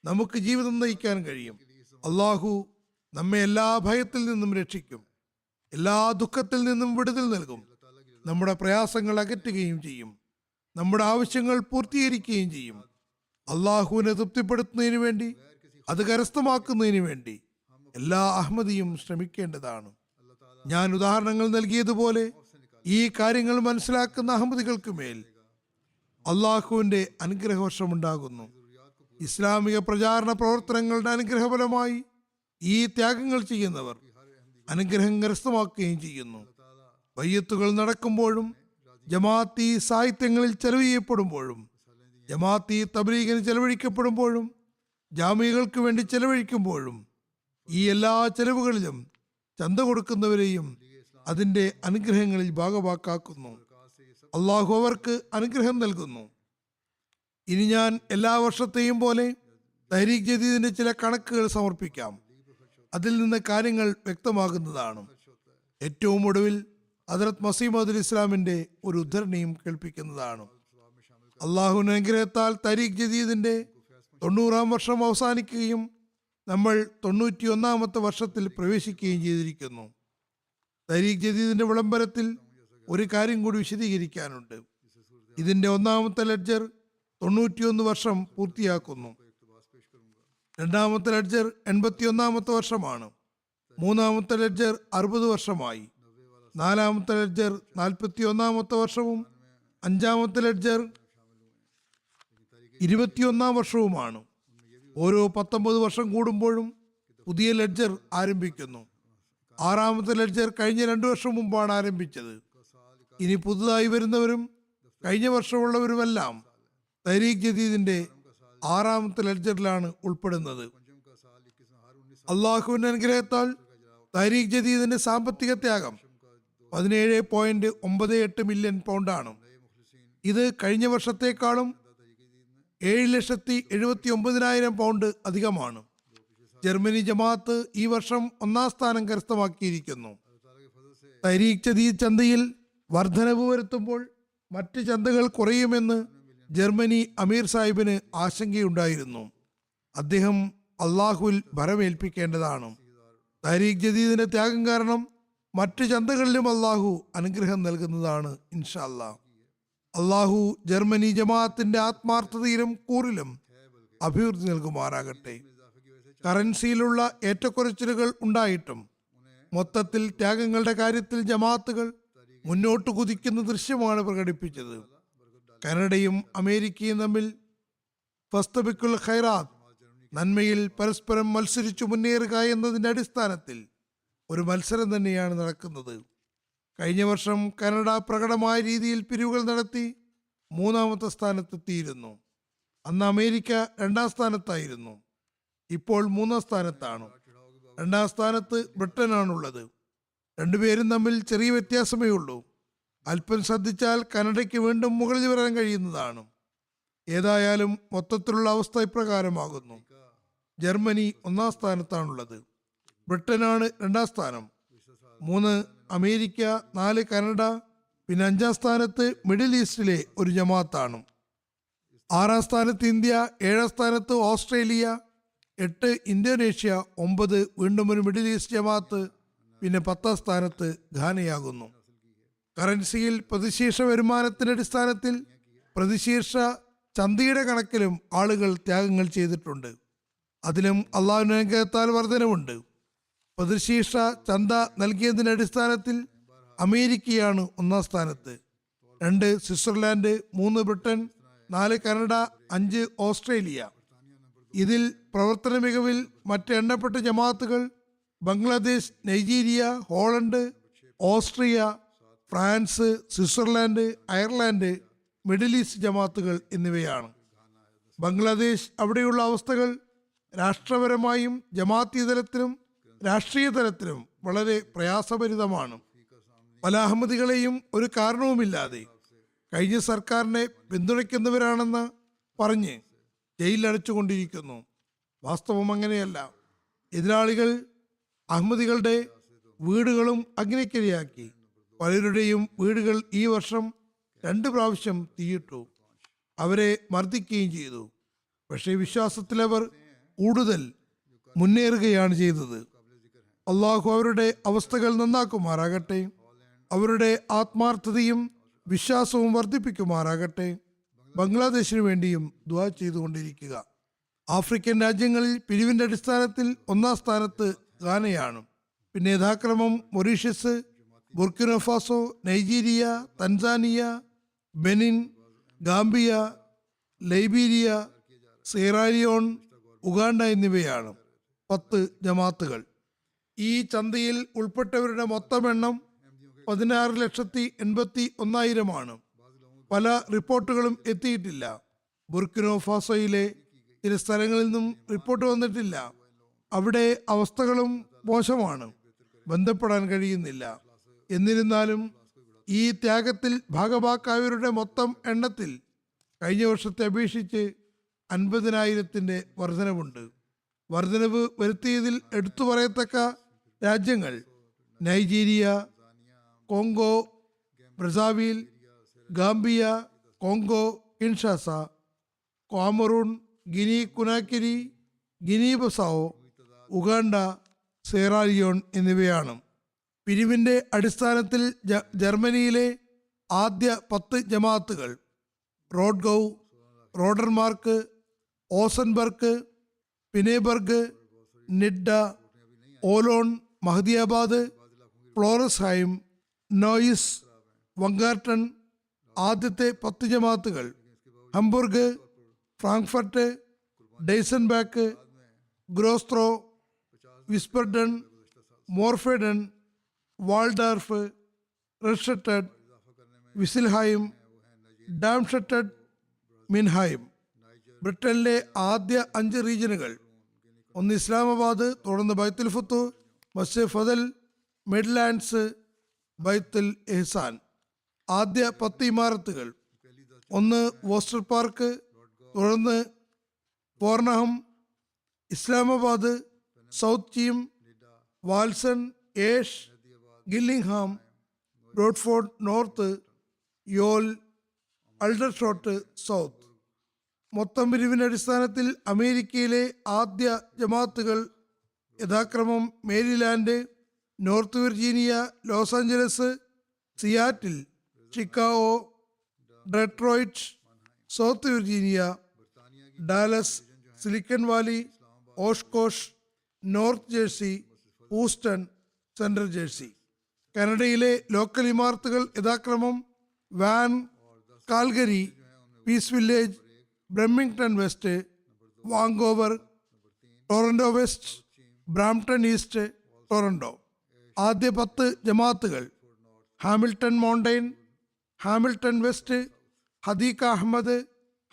നമുക്ക് ജീവിതം നയിക്കാൻ കഴിയും. അള്ളാഹു നമ്മെ എല്ലാ ഭയത്തിൽ നിന്നും രക്ഷിക്കും, എല്ലാ ദുഃഖത്തിൽ നിന്നും വിടുതൽ നൽകും, നമ്മുടെ പ്രയാസങ്ങൾ അകറ്റുകയും ചെയ്യും, നമ്മുടെ ആവശ്യങ്ങൾ പൂർത്തീകരിക്കുകയും ചെയ്യും. അള്ളാഹുവിനെ തൃപ്തിപ്പെടുത്തുന്നതിന് വേണ്ടി, അത് കരസ്ഥമാക്കുന്നതിന് വേണ്ടി എല്ലാ അഹമ്മദിയും ശ്രമിക്കേണ്ടതാണ്. ഞാൻ ഉദാഹരണങ്ങൾ നൽകിയതുപോലെ ഈ കാര്യങ്ങൾ മനസ്സിലാക്കുന്ന അഹമ്മദികൾക്ക് മേൽ അള്ളാഹുവിന്റെ അനുഗ്രഹവർഷമുണ്ടാകുന്നു. ഇസ്ലാമിക പ്രചാരണ പ്രവർത്തനങ്ങളുടെ അനുഗ്രഹഫലമായി ഈ ത്യാഗങ്ങൾ ചെയ്യുന്നവർ അനുഗ്രഹം കരസ്ഥമാക്കുകയും ചെയ്യുന്നു. ബയ്യത്തുകൾ നടക്കുമ്പോഴും, ജമാഅത്തി സാഹിത്യങ്ങളിൽ ചെലവ് ചെയ്യപ്പെടുമ്പോഴും, ജമാഅത്തി തബ്ലീഗിന് ചെലവഴിക്കപ്പെടുമ്പോഴും, ജാമിയകൾക്ക് വേണ്ടി ചെലവഴിക്കുമ്പോഴും, ഈ എല്ലാ ചെലവുകളിലും ചന്ത കൊടുക്കുന്നവരെയും അതിന്റെ അനുഗ്രഹങ്ങളിൽ ഭാഗവാക്കാക്കുന്നു. അള്ളാഹു അവർക്ക് അനുഗ്രഹം നൽകുന്നു. ഇനി ഞാൻ എല്ലാ വർഷത്തെയും പോലെ തഹ്രീക് ജദീദിന്റെ ചില കണക്കുകൾ സമർപ്പിക്കാം. അതിൽ നിന്ന് കാര്യങ്ങൾ വ്യക്തമാകുന്നതാണ്. ഏറ്റവും ഒടുവിൽ ഹദ്റത്ത് മസീഹ് മൗഊദ് അലി ഇസ്ലാമിന്റെ ഒരു ഉദ്ധരണിയും കേൾപ്പിക്കുന്നതാണ്. അള്ളാഹുവിന്റെ അനുഗ്രഹത്താൽ തഹ്രീക് ജദീദിന്റെ 90-ാം വർഷം അവസാനിക്കുകയും നമ്മൾ 91-ാമത്തെ വർഷത്തിൽ പ്രവേശിക്കുകയും ചെയ്തിരിക്കുന്നു. തഹ്രീക് ജദീദിന്റെ വിളംബരത്തിൽ ഒരു കാര്യം കൂടി വിശദീകരിക്കാനുണ്ട്. ഇതിന്റെ 1-ാമത്തെ ലെഡ്ജർ 91 വർഷം പൂർത്തിയാക്കുന്നു. 2-ാമത്തെ ലെഡ്ജർ 81-ാമത്തെ വർഷമാണ്. 3-ാമത്തെ ലെഡ്ജർ 60 വർഷമായി. 4-ാമത്തെ ലെഡ്ജർ 41-ാമത്തെ വർഷവും 5-ാമത്തെ ലെഡ്ജർ 21-ാം വർഷവുമാണ്. ഓരോ 19 വർഷം കൂടുമ്പോഴും പുതിയ ലെഡ്ജർ ആരംഭിക്കുന്നു. 6-ാമത്തെ ലെഡ്ജർ കഴിഞ്ഞ 2 വർഷം മുമ്പാണ് ആരംഭിച്ചത്. ഇനി പുതുതായി വരുന്നവരും കഴിഞ്ഞ വർഷമുള്ളവരുമെല്ലാം തഹ്രീക് ജദീദിന്റെ 6-ാമത്തെ ലെഡ്ജറിലാണ് ഉൾപ്പെടുന്നത്. അള്ളാഹുവിന്റെ അനുഗ്രഹത്താൽ തഹ്രീക് ജദീദിന്റെ സാമ്പത്തിക ത്യാഗം 17.98 മില്യൺ പൗണ്ടാണ്. ഇത് കഴിഞ്ഞ വർഷത്തെക്കാളും 7,79,000 പൗണ്ട് അധികമാണ്. ജർമ്മനി ജമാഅത്ത് ഈ വർഷം 1-ാം സ്ഥാനം കരസ്ഥമാക്കിയിരിക്കുന്നു. തഹ്രീക് ജദീദ് ചന്തയിൽ വർധനവ് വരുത്തുമ്പോൾ മറ്റ് ചന്തകൾ കുറയുമെന്ന് ജർമ്മനി അമീർ സാഹിബിന് ആശങ്കയുണ്ടായിരുന്നു. അദ്ദേഹം അള്ളാഹുവിൽ ഭരമേൽപ്പിക്കേണ്ടതാണ്. തഹ്രീക് ജദീദിന്റെ ത്യാഗം കാരണം മറ്റ് ചന്തകളിലും അള്ളാഹു അനുഗ്രഹം നൽകുന്നതാണ് ഇൻഷാ അല്ലാഹ്. അള്ളാഹു ജർമ്മനി ജമാഅത്തിന്റെ ആത്മാർത്ഥതയിലും കൂറിലും അഭിവൃദ്ധി നൽകുമാറാകട്ടെ. കറൻസിയിലുള്ള ഏറ്റക്കുറച്ചിലുകൾ ഉണ്ടായിട്ടും മൊത്തത്തിൽ ത്യാഗങ്ങളുടെ കാര്യത്തിൽ ജമാഅത്തുകൾ മുന്നോട്ട് കുതിക്കുന്ന ദൃശ്യമാണ് പ്രകടിപ്പിച്ചത്. കാനഡയും അമേരിക്കയും തമ്മിൽ ഫസ്തബിക്കുൽ ഖൈറാത്ത്, നന്മയിൽ പരസ്പരം മത്സരിച്ചു മുന്നേറുക എന്നതിൻ്റെ അടിസ്ഥാനത്തിൽ ഒരു മത്സരം തന്നെയാണ് നടക്കുന്നത്. കഴിഞ്ഞ വർഷം കാനഡ പ്രകടമായ രീതിയിൽ പിരിവുകൾ നടത്തി 3-ാമത്തെ സ്ഥാനത്തെത്തിയിരുന്നു. അന്ന് അമേരിക്ക 2-ാം സ്ഥാനത്തായിരുന്നു. ഇപ്പോൾ 3-ാം സ്ഥാനത്താണ്. 2-ാം സ്ഥാനത്ത് ബ്രിട്ടനാണുള്ളത്. രണ്ടുപേരും തമ്മിൽ ചെറിയ വ്യത്യാസമേ ഉള്ളൂ. അല്പം ശ്രദ്ധിച്ചാൽ കാനഡയ്ക്ക് വീണ്ടും മുകളിൽ വരാൻ കഴിയുന്നതാണ്. ഏതായാലും മൊത്തത്തിലുള്ള അവസ്ഥ ഇപ്രകാരമാകുന്നു. ജർമ്മനി 1-ാം സ്ഥാനത്താണുള്ളത്. ബ്രിട്ടനാണ് 2-ാം സ്ഥാനം. 3 അമേരിക്ക, 4 കാനഡ, പിന്നെ 5-ാം സ്ഥാനത്ത് മിഡിൽ ഈസ്റ്റിലെ ഒരു ജമാഅത്താണ്. 6-ാം സ്ഥാനത്ത് ഇന്ത്യ, 7-ാം സ്ഥാനത്ത് ഓസ്ട്രേലിയ, 8 ഇന്തോനേഷ്യ, 9 വീണ്ടും ഒരു മിഡിൽ ഈസ്റ്റ് ജമാഅത്ത്, പിന്നെ 10-ാം സ്ഥാനത്ത് ഘാനയാകുന്നു. കറൻസിയിൽ പ്രതിശീർഷ വരുമാനത്തിന്റെ അടിസ്ഥാനത്തിൽ പ്രതിശീർഷ ചന്തയുടെ കണക്കിലും ആളുകൾ ത്യാഗങ്ങൾ ചെയ്തിട്ടുണ്ട്. അതിലും അള്ളാഹുവിന്റെ അനുഗ്രഹത്താൽ വർധനവുണ്ട്. പ്രതിശീർഷ ചന്ത നൽകിയതിന്റെ അടിസ്ഥാനത്തിൽ അമേരിക്കയാണ് 1-ാം സ്ഥാനത്ത്, 2 സ്വിറ്റ്സർലാൻഡ്, 3 ബ്രിട്ടൻ, 4 കാനഡ, 5 ഓസ്ട്രേലിയ. ഇതിൽ പ്രവർത്തന മികവിൽ മറ്റ് എണ്ണപ്പെട്ട ജമാഅത്തുകൾ Bangladesh, Nigeria, Holland, Austria, France, Switzerland, Ireland, Middle East ജമാഅത്തുകൾ എന്നിവയാണ്. ബംഗ്ലാദേശ് അവിടെയുള്ള അവസ്ഥകൾ രാഷ്ട്രപരമായും ജമാഅത്തി തലത്തിലും രാഷ്ട്രീയ തലത്തിലും വളരെ പ്രയാസഭരിതമാണ്. പല അഹമ്മദികളെയും ഒരു കാരണവുമില്ലാതെ കഴിഞ്ഞ സർക്കാരിനെ പിന്തുണയ്ക്കുന്നവരാണെന്ന് പറഞ്ഞ് ജയിലിലടച്ചുകൊണ്ടിരിക്കുന്നു. വാസ്തവം അങ്ങനെയല്ല. എതിരാളികൾ അഹമ്മദികളുടെ വീടുകളും അഗ്നിക്കിരയാക്കി. പലരുടെയും വീടുകൾ ഈ വർഷം 2 പ്രാവശ്യം തീയിട്ടു. അവരെ മർദ്ദിക്കുകയും ചെയ്തു. പക്ഷേ വിശ്വാസത്തിലവർ കൂടുതൽ മുന്നേറുകയാണ് ചെയ്തത്. അള്ളാഹു അവരുടെ അവസ്ഥകൾ നന്നാക്കുമാറാകട്ടെ. അവരുടെ ആത്മാർത്ഥതയും വിശ്വാസവും വർദ്ധിപ്പിക്കുമാറാകട്ടെ. ബംഗ്ലാദേശിനു വേണ്ടിയും ദുആ ചെയ്തുകൊണ്ടിരിക്കുക. ആഫ്രിക്കൻ രാജ്യങ്ങളിൽ പിരിവിന്റെ അടിസ്ഥാനത്തിൽ 1-ാം സ്ഥാനത്ത് ഗാനയാണ്. പിന്നെ യഥാക്രമം Mauritius, Burkina Faso, Nigeria, Tanzania, Benin, Gambia, Liberia, Sierra Leone, Uganda എന്നിവയാണ് 10 ജമാഅത്തുകൾ. ഈ ചന്തയിൽ ഉൾപ്പെട്ടവരുടെ മൊത്തം എണ്ണം 16,81,000 പല റിപ്പോർട്ടുകളും എത്തിയിട്ടില്ല. ബുർക്കിനോ ഫാസോയിലെ ചില സ്ഥലങ്ങളിൽ നിന്നും റിപ്പോർട്ട് വന്നിട്ടില്ല. അവിടെ അവസ്ഥകളും മോശമാണ്, ബന്ധപ്പെടാൻ കഴിയുന്നില്ല. എന്നിരുന്നാലും ഈ ത്യാഗത്തിൽ ഭാഗഭാക്കായവരുടെ മൊത്തം എണ്ണത്തിൽ കഴിഞ്ഞ വർഷത്തെ അപേക്ഷിച്ച് 50,000 വർധനവുണ്ട്. വർധനവ് വരുത്തിയതിൽ എടുത്തു പറയത്തക്ക രാജ്യങ്ങൾ Nigeria, Congo Brazzaville, Gambia, Congo Kinshasa, Cameroon, Guinea Conakry, Guinea Bissau, Uganda, Sierra Leone എന്നിവയാണ്. പിരിവിന്റെ അടിസ്ഥാനത്തിൽ ജർമ്മനിയിലെ ആദ്യ 10 ജമാഅത്തുകൾ റോഡ്ഗൗ, റോഡർമാർക്ക്, ഓസൻബർഗ്, പിനെബർഗ്, നിഡ്ഡ, ഓലോൺ, മഹദിയാബാദ്, ഫ്ലോറസ്ഹൈം, നോയിസ്, വങ്കാർട്ടൺ. ആദ്യത്തെ 10 ജമാഅത്തുകൾ ഹംബുർഗ്, ഫ്രാങ്ക്ഫർട്ട്, ഡെയ്സൻബാക്ക്, ഗ്രോസ്ത്രോ, വിസ്പർഡൺ, മോർഫെഡൺ, വാൾഡാർഫ്, റെഡ്ഷട്ടഡ്, വിസിൽഹൈം, ഡാംഷട്ടഡ്, മിൻഹൈം. ബ്രിട്ടനിലെ ആദ്യ 5 റീജിയനുകൾ: 1 ഇസ്ലാമാബാദ്, തുടർന്ന് ബൈത്തുൽ ഫുത്തു, മസ്ജിദ് ഫദൽ, മിഡ്ലാൻഡ്സ്, ബൈത്തുൽ എഹ്സാൻ. ആദ്യ 10 ഇമാരത്തുകൾ: 1 വോസ്റ്റർ പാർക്ക്, തുടർന്ന് Farnham, Islamabad, South Cheam, Walsall, Ash, ഗില്ലിംഗ്ഹാം, ബ്രോഡ്ഫോർഡ് നോർത്ത്, യോൽ, അൾഡർഷോട്ട് സൗത്ത്. മൊത്തം പിരിവിന്റെ അടിസ്ഥാനത്തിൽ അമേരിക്കയിലെ ആദ്യ ജമാഅത്തുകൾ യഥാക്രമം Maryland, North Virginia, Los Angeles, Seattle, Chicago, Detroit, South Virginia, Dallas, Silicon Valley, Oshkosh, North Jersey, Houston, Central Jersey. കാനഡയിലെ ലോക്കൽ ഇമാരത്തുകൾ യഥാക്രമം Vaughan, Calgary, Peace Village, Brampton West, Vancouver, Toronto West, Brampton East, Toronto. ആദ്യ 10 ജമാഅത്തുകൾ Hamilton Mountain, Hamilton West, Hadeeqa Ahmad,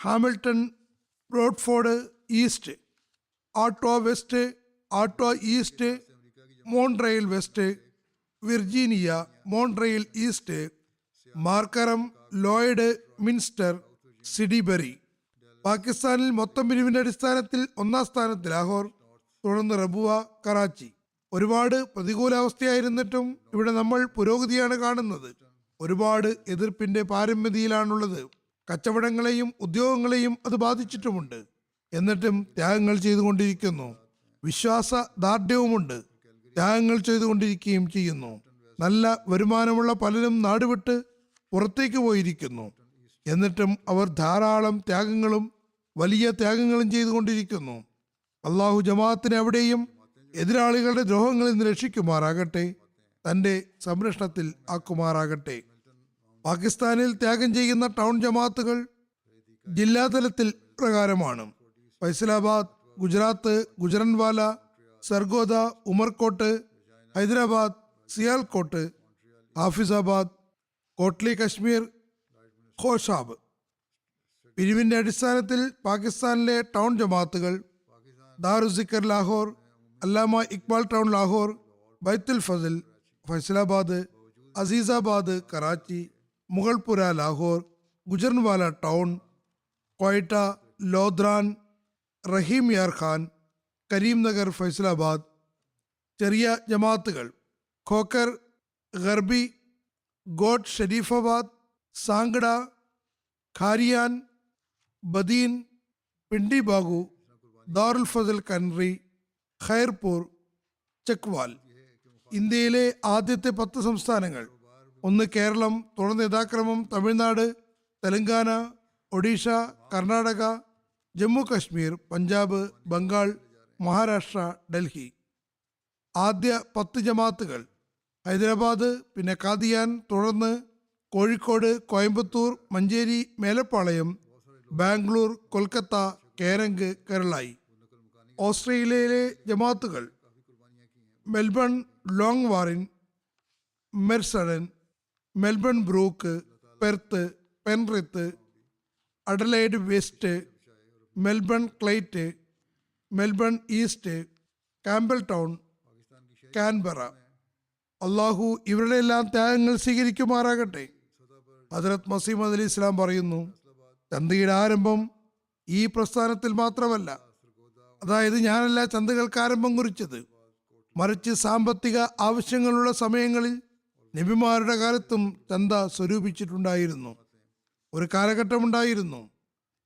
Hamilton Bradford east, ആട്ടോവ West, Ottawa East, Montreal West, Virginia, Montreal East, Markham, Lloydminster, Sudbury. പാകിസ്ഥാനിൽ മൊത്തം പിരിവിന്റെ അടിസ്ഥാനത്തിൽ 1-ാം സ്ഥാനത്ത് ലാഹോർ, തുടർന്ന് റബുവ, കറാച്ചി. ഒരുപാട് പ്രതികൂലാവസ്ഥയായിരുന്നിട്ടും ഇവിടെ നമ്മൾ പുരോഗതിയാണ് കാണുന്നത്. ഒരുപാട് എതിർപ്പിന്റെ പാരമ്യതയിലാണുള്ളത്. കച്ചവടങ്ങളെയും ഉദ്യോഗങ്ങളെയും അത് ബാധിച്ചിട്ടുമുണ്ട്. എന്നിട്ടും ത്യാഗങ്ങൾ ചെയ്തുകൊണ്ടിരിക്കുന്നു. വിശ്വാസ ദാർഢ്യവുമുണ്ട്. ത്യാഗങ്ങൾ ചെയ്തുകൊണ്ടിരിക്കുകയും ചെയ്യുന്നു. നല്ല വരുമാനമുള്ള പലരും നാടുവിട്ട് പുറത്തേക്ക് പോയിരിക്കുന്നു. എന്നിട്ടും അവർ ധാരാളം ത്യാഗങ്ങളും വലിയ ത്യാഗങ്ങളും ചെയ്തുകൊണ്ടിരിക്കുന്നു. അള്ളാഹു ജമാഅത്തിനെ എവിടെയും എതിരാളികളുടെ ദ്രോഹങ്ങളിൽ നിന്ന് രക്ഷിക്കുമാറാകട്ടെ, തൻ്റെ സംരക്ഷണത്തിൽ ആക്കുമാറാകട്ടെ. പാകിസ്ഥാനിൽ ത്യാഗം ചെയ്യുന്ന ടൗൺ ജമാഅത്തുകൾ ജില്ലാതലത്തിൽ പ്രകാരമാണ്: ഫൈസലാബാദ്, ഗുജറാത്ത്, ഗുജറൻവാല, സർഗോദ, ഉമർകോട്ട്, ഹൈദരാബാദ്, സിയാൽകോട്ട്, ഹാഫിസാബാദ്, കോട്ട്ലി കശ്മീർ, ഖോഷാബ്. പിരിവിന്റെ അടിസ്ഥാനത്തിൽ പാകിസ്ഥാനിലെ ടൗൺ ജമാഅത്തുകൾ ദാറുസിക്കർ ലാഹോർ, അല്ലാമ ഇക്ബാൽ ടൗൺ ലാഹോർ, ബൈത്തുൽ ഫസൽ ഫൈസലാബാദ്, അസീസാബാദ് കറാച്ചി, മുഗൾപുര ലാഹോർ, ഗുജറൻവാല ടൗൺ, ക്വൈറ്റ, ലോദ്രാൻ, റഹീം യാർ ഖാൻ, കരീംനഗർ ഫൈസലാബാദ്. ചെറിയ ജമാഅത്തുകൾ ഖോക്കർ, ഗർബി, ഗോട്ട് ഷരീഫാബാദ്, സാങ്കട, ഖാരിയാൻ, ബദീൻ, പിണ്ടി ബാഗു, ദാറുൽ ഫസൽ കൻറി, ഖൈർപൂർ, ചക്വാൽ. ഇന്ത്യയിലെ ആദ്യത്തെ 10 സംസ്ഥാനങ്ങൾ: 1 കേരളം, തുടർന്ന് യഥാക്രമം തമിഴ്നാട്, തെലങ്കാന, ഒഡീഷ, കർണാടക, ജമ്മു കശ്മീർ, പഞ്ചാബ്, ബംഗാൾ, മഹാരാഷ്ട്ര, ഡൽഹി. ആദ്യ 10 ജമാഅത്തുകൾ ഹൈദരാബാദ്, പിന്നെ കാദിയാൻ, തുടർന്ന് കോഴിക്കോട്, കോയമ്പത്തൂർ, മഞ്ചേരി, മേലപ്പാളയം, ബാംഗ്ലൂർ, കൊൽക്കത്ത, കേരങ്ക്, കേരളായി. ഓസ്ട്രേലിയയിലെ ജമാഅത്തുകൾ മെൽബൺ, ലോങ് വാറിൻ, മെർസഡൻ, Melbourne Brook, Perth, Penrith, Adelaide West, Melbourne Clyde, Melbourne East, Campbelltown, Canberra. അള്ളാഹു ഇവരുടെ എല്ലാം ത്യാഗങ്ങൾ സ്വീകരിക്കുമാറാകട്ടെ. ഹദ്രത്ത് മസീഹ് അലി ഇസ്ലാം പറയുന്നു, ചന്തയുടെ ആരംഭം ഈ പ്രസ്ഥാനത്തിൽ മാത്രമല്ല. അതായത് ഞാനല്ല ചന്തകൾക്ക് ആരംഭം കുറിച്ചത്, മറിച്ച് സാമ്പത്തിക ആവശ്യങ്ങളുള്ള സമയങ്ങളിൽ നബിമാരുടെ കാലത്തും ചന്ത സ്വരൂപിച്ചിട്ടുണ്ടായിരുന്നു. ഒരു കാലഘട്ടമുണ്ടായിരുന്നു,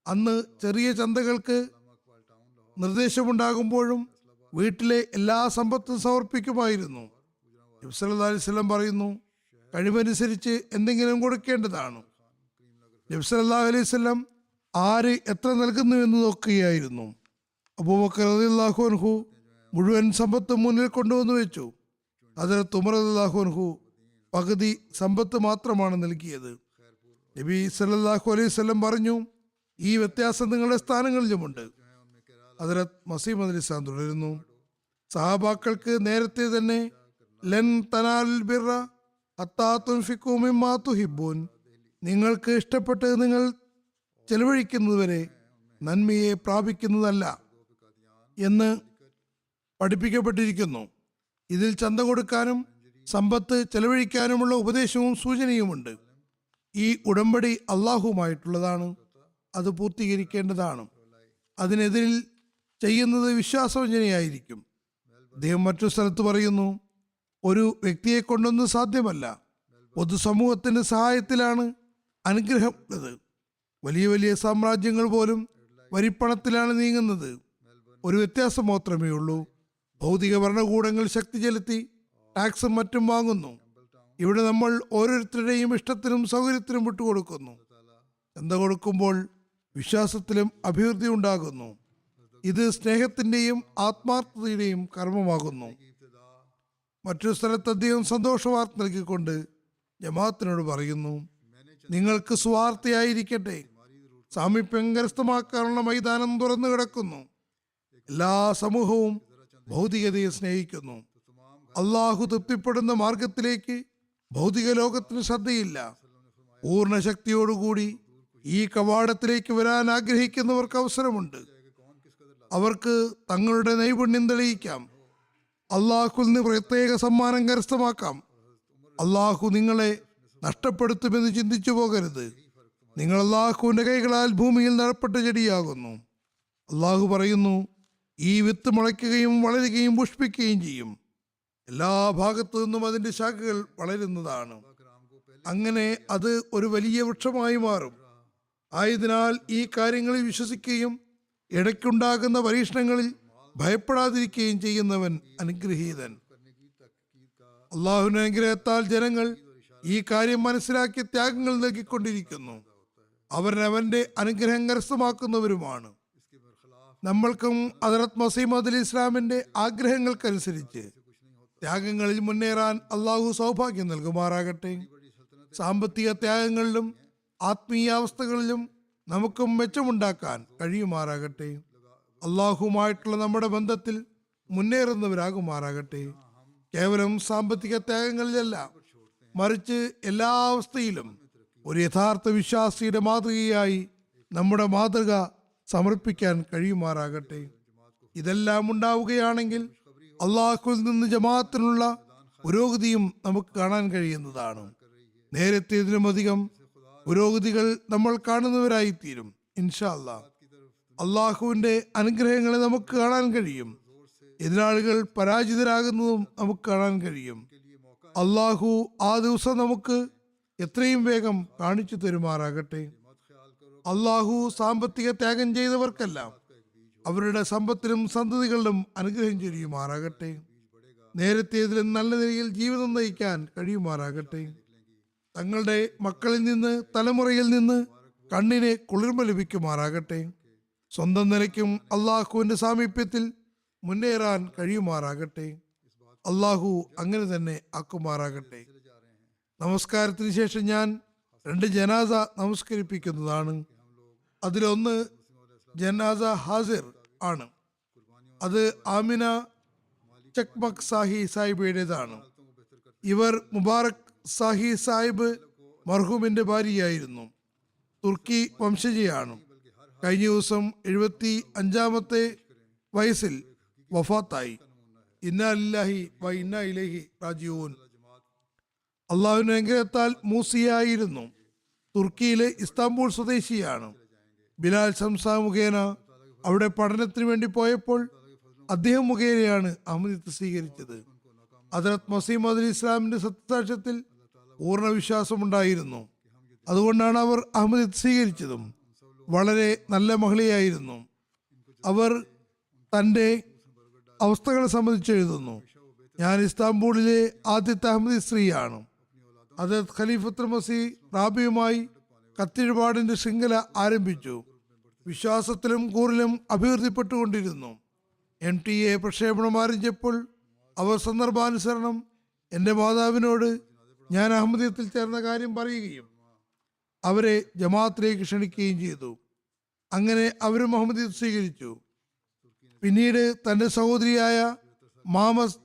അന്ന് ചെറിയ ചന്തകൾക്ക് നിർദ്ദേശമുണ്ടാകുമ്പോഴും വീട്ടിലെ എല്ലാ സമ്പത്തും സമർപ്പിക്കുമായിരുന്നു. നബി സല്ലല്ലാഹു അലൈഹി വസല്ലം പറയുന്നു, കഴിവനുസരിച്ച് എന്തെങ്കിലും കൊടുക്കേണ്ടതാണ്. നബി സല്ലല്ലാഹു അലൈഹി വസല്ലം ആര് എത്ര നൽകുന്നു എന്ന് നോക്കുകയായിരുന്നു. അബൂബക്കർ റളിയല്ലാഹു അൻഹു മുഴുവൻ സമ്പത്ത് മുന്നിൽ കൊണ്ടുവന്നു വെച്ചു. ഹദ്റത്ത് ഉമർ റളിയല്ലാഹു അൻഹു പകുതി സമ്പത്ത് മാത്രമാണ് നൽകിയത്. നബി സല്ലല്ലാഹു അലൈഹി വസല്ലം പറഞ്ഞു, ഈ വ്യത്യാസം നിങ്ങളുടെ സ്ഥാനങ്ങളിലുമുണ്ട്. ഹദ്റത്ത് മസീഹ് അലി ഇസ്ലാം തുടരുന്നു, സഹാബാക്കൾക്ക് നേരത്തെ തന്നെ ലൻ തനാലുൽ ബിർറ ഹത്താ തുൻഫിഖൂ മിമ്മാ തുഹിബ്ബൂൻ, നിങ്ങൾക്ക് ഇഷ്ടപ്പെട്ട് നിങ്ങൾ ചെലവഴിക്കുന്നതുവരെ നന്മയെ പ്രാപിക്കുന്നതല്ല എന്ന് പഠിപ്പിക്കപ്പെട്ടിരിക്കുന്നു. ഇതിൽ ചന്ത കൊടുക്കാനും സമ്പത്ത് ചെലവഴിക്കാനുമുള്ള ഉപദേശവും സൂചനയുമുണ്ട്. ഈ ഉടമ്പടി അള്ളാഹുവുമായിട്ടുള്ളതാണ്, അത് പൂർത്തീകരിക്കേണ്ടതാണ്. അതിനെതിരിൽ ചെയ്യുന്നത് വിശ്വാസവഞ്ചനയായിരിക്കും. അദ്ദേഹം മറ്റു സ്ഥലത്ത് പറയുന്നു, ഒരു വ്യക്തിയെ കൊണ്ടൊന്നും സാധ്യമല്ല, പൊതുസമൂഹത്തിന്റെ സഹായത്തിലാണ് അനുഗ്രഹം ഉള്ളത്. വലിയ വലിയ സാമ്രാജ്യങ്ങൾ പോലും വരിപ്പണത്തിലാണ് നീങ്ങുന്നത്. ഒരു വ്യത്യാസം മാത്രമേ ഉള്ളൂ, ഭൗതിക ഭരണകൂടങ്ങൾ ശക്തി ചെലുത്തി ടാക്സും മറ്റും വാങ്ങുന്നു. ഇവിടെ നമ്മൾ ഓരോരുത്തരുടെയും ഇഷ്ടത്തിനും സൗകര്യത്തിനും വിട്ടുകൊടുക്കുന്നു. ചന്ത കൊടുക്കുമ്പോൾ വിശ്വാസത്തിലും അഭിവൃദ്ധി ഉണ്ടാകുന്നു. ഇത് സ്നേഹത്തിന്റെയും ആത്മാർത്ഥതയുടെയും കർമ്മമാകുന്നു. മറ്റൊരു സ്ഥലത്ത് അദ്ദേഹം സന്തോഷവാർത്ത നൽകിക്കൊണ്ട് ജമാഅത്തിനോട് പറയുന്നു, നിങ്ങൾക്ക് സ്വാർത്ഥയായിരിക്കട്ടെ. സാമീപ്യം കരസ്ഥമാക്കാനുള്ള മൈതാനം തുറന്നു കിടക്കുന്നു. എല്ലാ സമൂഹവും ഭൗതികതയെ സ്നേഹിക്കുന്നു. അള്ളാഹു തൃപ്തിപ്പെടുന്ന മാർഗത്തിലേക്ക് ഭൗതിക ലോകത്തിന് ശ്രദ്ധയില്ല. പൂർണ്ണ ശക്തിയോടുകൂടി ഈ കവാടത്തിലേക്ക് വരാൻ ആഗ്രഹിക്കുന്നവർക്ക് അവസരമുണ്ട്. അവർക്ക് തങ്ങളുടെ നൈപുണ്യം തെളിയിക്കാം. അള്ളാഹുവിൽ നിന്ന് പ്രത്യേക സമ്മാനം കരസ്ഥമാക്കാം. അള്ളാഹു നിങ്ങളെ നഷ്ടപ്പെടുത്തുമെന്ന് ചിന്തിച്ചു പോകരുത്. നിങ്ങൾ അള്ളാഹുവിന്റെ കൈകളാൽ ഭൂമിയിൽ നടപ്പെട്ട ചെടിയാകുന്നു. അള്ളാഹു പറയുന്നു, ഈ വിത്ത് മുളയ്ക്കുകയും വളരുകയും പുഷ്പിക്കുകയും ചെയ്യും. എല്ലാ ഭാഗത്തു നിന്നും അതിന്റെ ശാഖകൾ വളരുന്നതാണ്. അങ്ങനെ അത് ഒരു വലിയ വൃക്ഷമായി മാറും. ആയതിനാൽ ഈ കാര്യങ്ങളിൽ വിശ്വസിക്കുകയും ഇടയ്ക്കുണ്ടാകുന്ന പരീക്ഷണങ്ങളിൽ ഭയപ്പെടാതിരിക്കുകയും ചെയ്യുന്നവൻ അനുഗ്രഹീതൻ. അള്ളാഹുവിന്റെ അനുഗ്രഹത്താൽ ജനങ്ങൾ ഈ കാര്യം മനസ്സിലാക്കി ത്യാഗങ്ങൾ നൽകിക്കൊണ്ടിരിക്കുന്നു. അവരവന്റെ അനുഗ്രഹം കരസ്ഥമാക്കുന്നവരുമാണ്. നമ്മൾക്കും ഹദ്റത്ത് മസീഹ് മൗഊദ് അലൈഹി ഇസ്ലാമിന്റെ ആഗ്രഹങ്ങൾക്കനുസരിച്ച് ത്യാഗങ്ങളിൽ മുന്നേറാൻ അള്ളാഹു സൗഭാഗ്യം നൽകുമാറാകട്ടെ. സാമ്പത്തിക ത്യാഗങ്ങളിലും ആത്മീയാവസ്ഥകളിലും നമുക്കും മെച്ചമുണ്ടാക്കാൻ കഴിയുമാറാകട്ടെ. അള്ളാഹുവുമായിട്ടുള്ള നമ്മുടെ ബന്ധത്തിൽ മുന്നേറുന്നവരാകുമാറാകട്ടെ. കേവലം സാമ്പത്തിക ത്യാഗങ്ങളിലല്ല, മറിച്ച് എല്ലാ അവസ്ഥയിലും ഒരു യഥാർത്ഥ വിശ്വാസിയുടെ മാതൃകയായി നമ്മുടെ മാതൃക സമർപ്പിക്കാൻ കഴിയുമാറാകട്ടെ. ഇതെല്ലാം ഉണ്ടാവുകയാണെങ്കിൽ അള്ളാഹുവിൽ നിന്ന് ജമാഅത്തിനുള്ള പുരോഗതിയും നമുക്ക് കാണാൻ കഴിയുന്നതാണ്. നേരത്തേതിലുമധികം പുരോഗതികൾ നമ്മൾ കാണുന്നവരായിത്തീരും ഇൻഷാ അല്ലാഹ്. അള്ളാഹുവിന്റെ അനുഗ്രഹങ്ങളെ നമുക്ക് കാണാൻ കഴിയും. എതിരാളികൾ പരാജിതരാകുന്നതും നമുക്ക് കാണാൻ കഴിയും. അള്ളാഹു ആ ദിവസം നമുക്ക് എത്രയും വേഗം കാണിച്ചു തരുമാറാകട്ടെ. അള്ളാഹു സാമ്പത്തിക ത്യാഗം ചെയ്തവർക്കെല്ലാം അവരുടെ സമ്പത്തിലും സന്തതികളിലും അനുഗ്രഹം ചൊരിയുമാറാകട്ടെ. നേരത്തേതിലും നല്ല നിലയിൽ ജീവിതം നയിക്കാൻ കഴിയുമാറാകട്ടെ. തങ്ങളുടെ മക്കളിൽ നിന്ന്, തലമുറയിൽ നിന്ന് കണ്ണിന് കുളിർമ ലഭിക്കുമാറാകട്ടെ. സ്വന്തം നിലയ്ക്കും അള്ളാഹുവിന്റെ സാമീപ്യത്തിൽ മുന്നേറാൻ കഴിയുമാറാകട്ടെ. അള്ളാഹു അങ്ങനെ തന്നെ ആക്കുമാറാകട്ടെ. നമസ്കാരത്തിന് ശേഷം ഞാൻ 2 ജനാസ നമസ്കരിപ്പിക്കുന്നതാണ്. അതിലൊന്ന് ജനാസ ഹാസിർ ആണ്. അത് ആമിന ചക്മക് സാഹി സാഹിബയുടേതാണ്. ഇവർ മുബാറക് സാഹി സാഹിബ് മർഹൂമിന്റെ ഭാര്യയായിരുന്നു. തുർക്കി വംശജയാണ്. കഴിഞ്ഞ ദിവസം 75-ാമത്തെ വയസ്സിൽ വഫാത്തായി. ഇന്നാ ലില്ലാഹി വ ഇന്നാ ഇലൈഹി റാജിഊൻ. അള്ളാഹുവിന്റെ അനുഗ്രഹത്താൽ മൂസിയായിരുന്നു. തുർക്കിയിലെ ഇസ്താംബൂൾ സ്വദേശിയാണ്. ബിലാൽ ശംസ മുഖേന അവിടെ പഠനത്തിന് വേണ്ടി പോയപ്പോൾ അദ്ദേഹം മുഖേനയാണ് അഹമ്മദിയത്ത് സ്വീകരിച്ചത്. ഹദ്റത്ത് മസീഹ് മൗഊദ് അലൈഹി ഇസ്ലാമിന്റെ സത്യസാക്ഷ്യത്തിൽ പൂർണ്ണ വിശ്വാസമുണ്ടായിരുന്നു. അതുകൊണ്ടാണ് അവർ അഹമ്മദിയത്ത് സ്വീകരിച്ചതും. വളരെ നല്ല മഹിളയായിരുന്നു. അവർ തൻ്റെ അവസ്ഥകളെ സംബന്ധിച്ച് എഴുതുന്നു, ഞാൻ ഇസ്താംബൂളിലെ ആദ്യത്തെ അഹമ്മദി സ്ത്രീയാണ്. ഹദ്റത്ത് ഖലീഫത്തുൽ മസീഹ് റാബിയുമായി കത്തിഴിപാടിന്റെ ശൃംഖല ആരംഭിച്ചു. വിശ്വാസത്തിലും കൂറിലും അഭിവൃദ്ധിപ്പെട്ടുകൊണ്ടിരുന്നു. MTA പ്രക്ഷേപണം ആരംഭിച്ചപ്പോൾ അവർ സന്ദർഭാനുസരണം എൻ്റെ മാതാവിനോട് ഞാൻ അഹമ്മദിയത്തിൽ ചേർന്ന കാര്യം പറയുകയും അവരെ ജമാഅത്തിലേക്ക് ക്ഷണിക്കുകയും ചെയ്തു. അങ്ങനെ അവരും അഹമ്മദിയത്ത് സ്വീകരിച്ചു. പിന്നീട് തൻ്റെ സഹോദരിയായ മാമസ്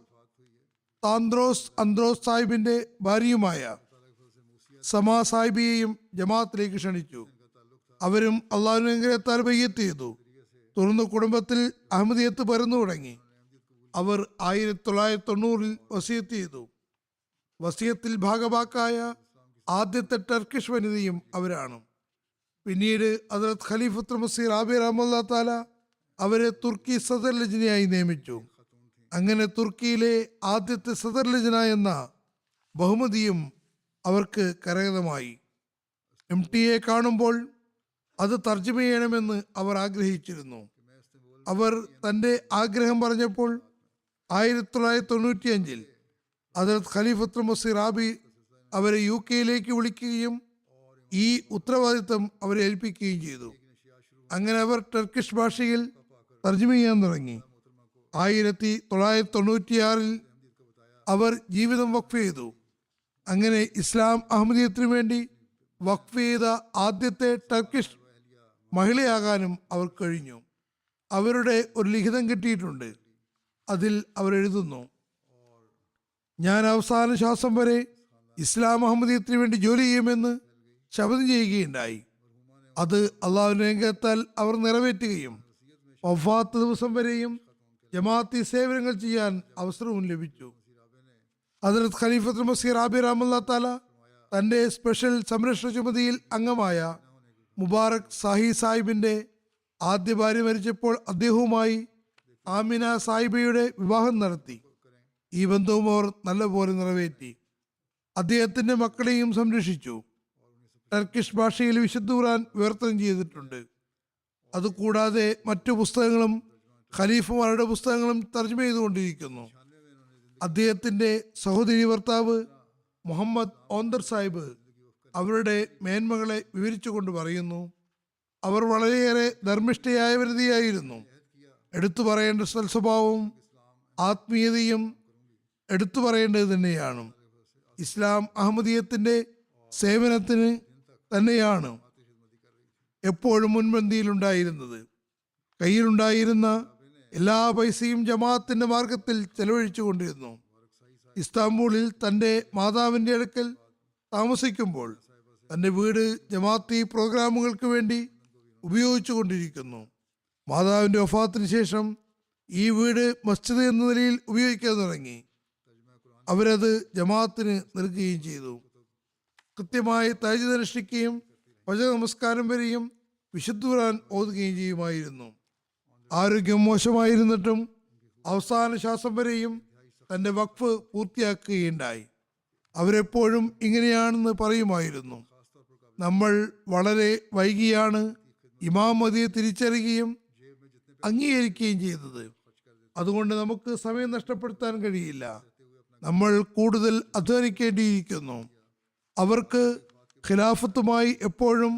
അന്ത്രോസ് സാഹിബിന്റെ ഭാര്യയുമായ സമാ സാഹിബിയെയും ജമാഅത്തിലേക്ക് ക്ഷണിച്ചു. അവരും അള്ളാഹുവിന്റെ അനുഗ്രഹത്താൽ ബൈഅത്ത് ചെയ്തു. തുടർന്ന് കുടുംബത്തിൽ അഹമ്മദിയത്ത് പരന്നു തുടങ്ങി. അവർ 1990-ൽ വസിയത്ത് ചെയ്തു. വസിയത്തിൽ ഭാഗവാക്കായ ആദ്യത്തെ ടർക്കിഷ് വനിതയും അവരാണ്. പിന്നീട് ഹദ്റത്ത് ഖലീഫത്തുൽ മസീഹ് റാബി റഹ്മത്തുള്ളാഹി തആല അവരെ തുർക്കി സദർ ലജ്നയായി നിയമിച്ചു. അങ്ങനെ തുർക്കിയിലെ ആദ്യത്തെ സദർ ലജ്ന എന്ന ബഹുമതിയും അവർക്ക് കരഗതമായി. MTA കാണുമ്പോൾ അത് തർജ്ജമ ചെയ്യണമെന്ന് അവർ ആഗ്രഹിച്ചിരുന്നു. അവർ തൻ്റെ ആഗ്രഹം പറഞ്ഞപ്പോൾ 1995-ൽ ഹദരത്ത് ഖലീഫത്തുൽ മസീഹ് റാബി അവരെ UK വിളിക്കുകയും ഈ ഉത്തരവാദിത്തം അവരെ ഏൽപ്പിക്കുകയും ചെയ്തു. അങ്ങനെ അവർ ടർക്കിഷ് ഭാഷയിൽ തർജ്ജമ ചെയ്യാൻ തുടങ്ങി. 1996 അവർ ജീവിതം വഖഫ് ചെയ്തു. അങ്ങനെ ഇസ്ലാം അഹമ്മദിയത്തിനു വേണ്ടി വഖഫ് ചെയ്ത ആദ്യത്തെ ടർക്കിഷ് മഹിളയാകാനും അവർ കഴിഞ്ഞു. അവരുടെ ഒരു ലിഖിതം കിട്ടിയിട്ടുണ്ട്. അതിൽ അവർ എഴുതുന്നു, ഞാൻ അവസാന ശ്വാസം വരെ ഇസ്ലാം അഹമ്മദിയത്തിന് വേണ്ടി ജോലി ചെയ്യുമെന്ന് ശപഥം ചെയ്യുകയുണ്ടായി. അത് അള്ളാഹുവിന്റെ അനുഗ്രഹത്താൽ അവർ നിറവേറ്റുകയും വഫാത്ത് ദിവസം വരെയും ജമാഅത്തി സേവനങ്ങൾ ചെയ്യാൻ അവസരവും ലഭിച്ചു. ഹദരത്ത് ഖലീഫത്തുൽ മസീഹ് റാബി റഹ്മത്തുള്ളാഹി തആല തന്റെ സ്പെഷ്യൽ സംരക്ഷണ ചുമതലയിൽ അംഗമായ മുബാറക് സാഹി സാഹിബിന്റെ ആദ്യ ഭാര്യ മരിച്ചപ്പോൾ അദ്ദേഹവുമായി ആമിന സാഹിബയുടെ വിവാഹം നടത്തി. ഈ ബന്ധവും അവർ നല്ലപോലെ നിറവേറ്റി. അദ്ദേഹത്തിന്റെ മക്കളെയും സംരക്ഷിച്ചു. ടർക്കിഷ് ഭാഷയിൽ വിശുദ്ധ ഖുർആൻ വിവർത്തനം ചെയ്തിട്ടുണ്ട്. അതുകൂടാതെ മറ്റു പുസ്തകങ്ങളും ഖലീഫമാരുടെ പുസ്തകങ്ങളും തർജ്ജമ ചെയ്തുകൊണ്ടിരിക്കുന്നു. അദ്ദേഹത്തിന്റെ സഹോദരി ഭർത്താവ് മുഹമ്മദ് ഓന്തർ സാഹിബ് അവരുടെ മേന്മകളെ വിവരിച്ചുകൊണ്ട് പറയുന്നു, അവർ വളരെയേറെ ധർമ്മിഷ്ഠയായ വനിതയായിരുന്നു. എടുത്തു പറയേണ്ട സൽസ്വഭാവവും ആത്മീയതയും എടുത്തു പറയേണ്ടത് തന്നെയാണ്. ഇസ്ലാം അഹമ്മദിയത്തിന്റെ സേവനത്തിന് തന്നെയാണ് എപ്പോഴും മുൻപന്തിയിലുണ്ടായിരുന്നത്. കയ്യിലുണ്ടായിരുന്ന എല്ലാ പൈസയും ജമാഅത്തിന്റെ മാർഗത്തിൽ ചെലവഴിച്ചു കൊണ്ടിരുന്നു. ഇസ്താംബൂളിൽ തന്റെ മാതാവിന്റെ അടുക്കൽ താമസിക്കുമ്പോൾ തന്റെ വീട് ജമാഅത്തി പ്രോഗ്രാമുകൾക്ക് വേണ്ടി ഉപയോഗിച്ചു കൊണ്ടിരിക്കുന്നു. മാതാവിന്റെ വഫാത്തിന് ശേഷം ഈ വീട് മസ്ജിദ് എന്ന നിലയിൽ ഉപയോഗിക്കാൻ തുടങ്ങി. അവരത് ജമാഅത്തിന് നൽകുകയും ചെയ്തു. കൃത്യമായി തഹജ്ജുദ് അനുഷ്ഠിക്കുകയും ഫജ്ർ നമസ്കാരം വരെയും വിശുദ്ധ ഖുർആൻ ഓതുകയും ചെയ്യുമായിരുന്നു. ആരോഗ്യം മോശമായിരുന്നിട്ടും അവസാന ശ്വാസം വരെയും തന്റെ വഖഫ് പൂർത്തിയാക്കുകയുണ്ടായി. അവരെപ്പോഴും ഇങ്ങനെയാണെന്ന് പറയുമായിരുന്നു, നമ്മൾ വളരെ വൈകിയാണ് ഇമാം മഹദിയെ തിരിച്ചറിയുകയും അംഗീകരിക്കുകയും ചെയ്തത്. അതുകൊണ്ട് നമുക്ക് സമയം നഷ്ടപ്പെടുത്താൻ കഴിയില്ല. നമ്മൾ കൂടുതൽ അധ്വാനിക്കേണ്ടിയിരിക്കുന്നു. അവർക്ക് ഖിലാഫത്തുമായി എപ്പോഴും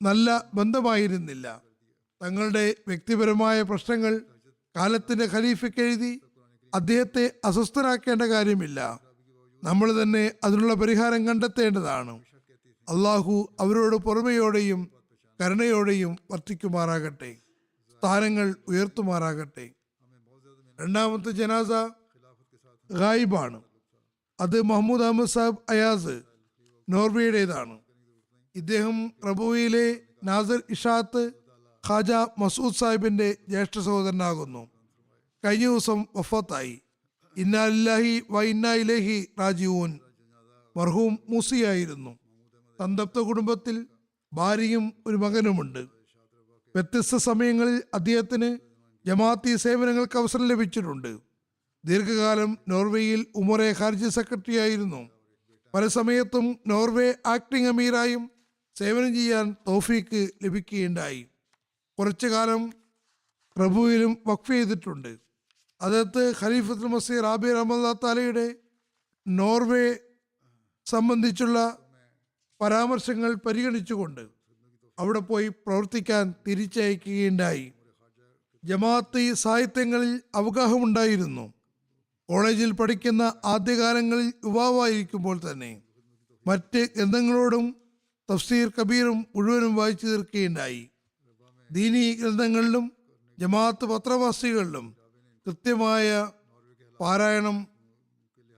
നല്ല ബന്ധമായിരുന്നില്ല. തങ്ങളുടെ വ്യക്തിപരമായ പ്രശ്നങ്ങൾ കാലത്തിന്റെ ഖലീഫയ്ക്ക് എഴുതി അദ്ദേഹത്തെ അസ്വസ്ഥനാക്കേണ്ട കാര്യമില്ല. നമ്മൾ തന്നെ അതിനുള്ള പരിഹാരം കണ്ടെത്തേണ്ടതാണ്. അള്ളാഹു അവരോട് പൊറുമയോടെയും കരുണയോടെയും വർത്തിക്കുമാറാകട്ടെ, സ്ഥാനങ്ങൾ ഉയർത്തുമാറാകട്ടെ. രണ്ടാമത്തെ ജനാസ ഗായിബാണ്. അത് മഹ്മൂദ് അഹമ്മദ് സാഹിബ് അയാസ് നോർവേയുടേതാണ്. ഇദ്ദേഹം റബുവയിലെ നാസർ ഇഷാത്ത് ഖാജ മസൂദ് സാഹിബിന്റെ ജ്യേഷ്ഠ സഹോദരനാകുന്നു. കഴിഞ്ഞ ദിവസം വഫാത്തായി. ഇന്നാ ലില്ലാഹി വ ഇന്നാ ഇലൈഹി റാജിഊൻ. മർഹൂം മൂസിയായിരുന്നു. സന്തപ്ത കുടുംബത്തിൽ ഭാര്യയും ഒരു മകനുമുണ്ട്. വ്യത്യസ്ത സമയങ്ങളിൽ അദ്ദേഹത്തിന് ജമാഅത്തി സേവനങ്ങൾക്ക് അവസരം ലഭിച്ചിട്ടുണ്ട്. ദീർഘകാലം നോർവേയിൽ ഉമറെ ഖാർജി സെക്രട്ടറി ആയിരുന്നു. പല സമയത്തും നോർവേ ആക്ടിംഗ് അമീറായും സേവനം ചെയ്യാൻ തൗഫീക്ക് ലഭിക്കുകയുണ്ടായി. കുറച്ചു കാലം പ്രഭുവിലും വഖഫ് ചെയ്തിട്ടുണ്ട്. അതത് ഖലീഫത്തുൽ മസീഹ് റാബി റഹ്മത്തുള്ളാഹി തആലയുടെ നോർവേ സംബന്ധിച്ചുള്ള പരാമർശങ്ങൾ പരിഗണിച്ചുകൊണ്ട് അവിടെ പോയി പ്രവർത്തിക്കാൻ തിരിച്ചയക്കുകയുണ്ടായി. ജമാഅത്തി സാഹിത്യങ്ങളിൽ അവഗാഹമുണ്ടായിരുന്നു. കോളേജിൽ പഠിക്കുന്ന ആദ്യകാലങ്ങളിൽ യുവാവായിരിക്കുമ്പോൾ തന്നെ മറ്റ് ഗ്രന്ഥങ്ങളോടും തഫ്സീർ കബീറും മുഴുവനും വായിച്ചു തീർക്കുകയുണ്ടായി. ദീനീ ഗ്രന്ഥങ്ങളിലും ജമാഅത്ത് പത്രവാസികളിലും കൃത്യമായ പാരായണം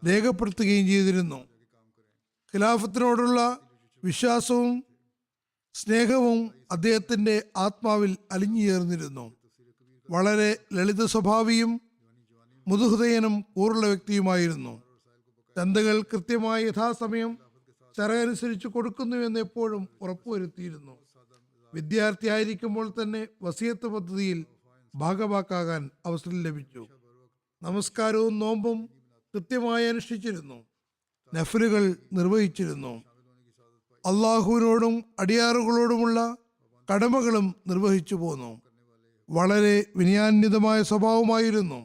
രേഖപ്പെടുത്തുകയും ചെയ്തിരുന്നു. ഖിലാഫത്തിനോടുള്ള വിശ്വാസവും സ്നേഹവും അദ്ദേഹത്തിന്റെ ആത്മാവിൽ അലിഞ്ഞു ചേർന്നിരുന്നു. വളരെ ലളിത സ്വഭാവിയും മുതുഹൃദയനും കൂറുള്ള വ്യക്തിയുമായിരുന്നു. ചന്തകൾ കൃത്യമായി യഥാസമയം ചരകനുസരിച്ച് കൊടുക്കുന്നുവെന്ന് എപ്പോഴും ഉറപ്പുവരുത്തിയിരുന്നു. വിദ്യാർത്ഥിയായിരിക്കുമ്പോൾ തന്നെ വസിയത്ത് പദ്ധതിയിൽ ഭാഗവാക്കാകാൻ അവസരം ലഭിച്ചു. നമസ്കാരവും നോമ്പും കൃത്യമായി അനുഷ്ഠിച്ചിരുന്നു. നഫലുകൾ നിർവഹിച്ചിരുന്നു. അള്ളാഹുവിനോടും അടിയാറുകളോടുമുള്ള കടമകളും നിർവഹിച്ചു പോന്നു. വളരെ വിനയാന്വിതമായ സ്വഭാവമായിരുന്നു.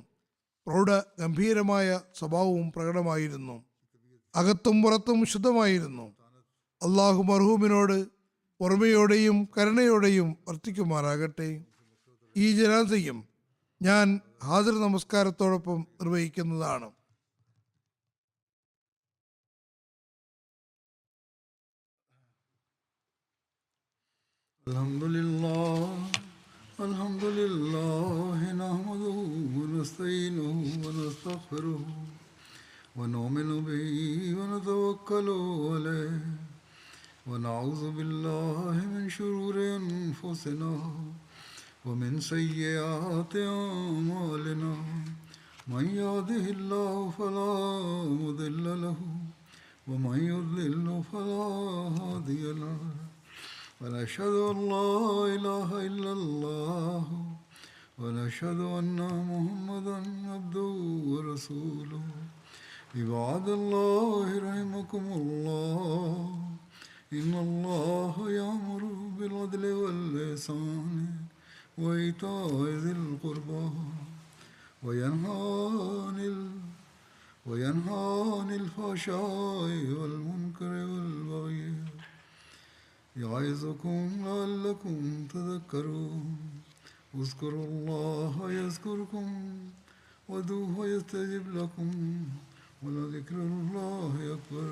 പ്രൗഢ ഗംഭീരമായ സ്വഭാവവും പ്രകടമായിരുന്നു. അകത്തും പുറത്തും ശുദ്ധമായിരുന്നു. അള്ളാഹു മർഹൂമിനോട് ഓർമ്മയോടെയും കരുണയോടെയും വർത്തിക്കുമാറാകട്ടെ. ഈ ജനാസയും ഞാൻ ഹാജർ നമസ്കാരത്തോടൊപ്പം നിർവഹിക്കുന്നതാണ്. Alhamdulillah, nahmaduhu wa nasta'inuhu wa nastaghfiruhu wa nu'minu bihi wa natawakkalu alayhi wa na'udhu billahi min shururi anfusina wa min sayyiati a'malina. Man yahdihillahu fala mudilla lahu wa man yudlilhu fala hadiya lahu. ونشهد أن لا إله إلا الله ونشهد أن محمدا عبده ورسوله. عباد الله رحمكم الله إن الله يأمر بالعدل والإحسان وإيتاء ذي القربى وينهى عن الفحشاء والمنكر والبغي يعظكم لعلكم تذكرون. اذكروا الله يذكركم وادعوه يستجب لكم ولذكر الله أكبر.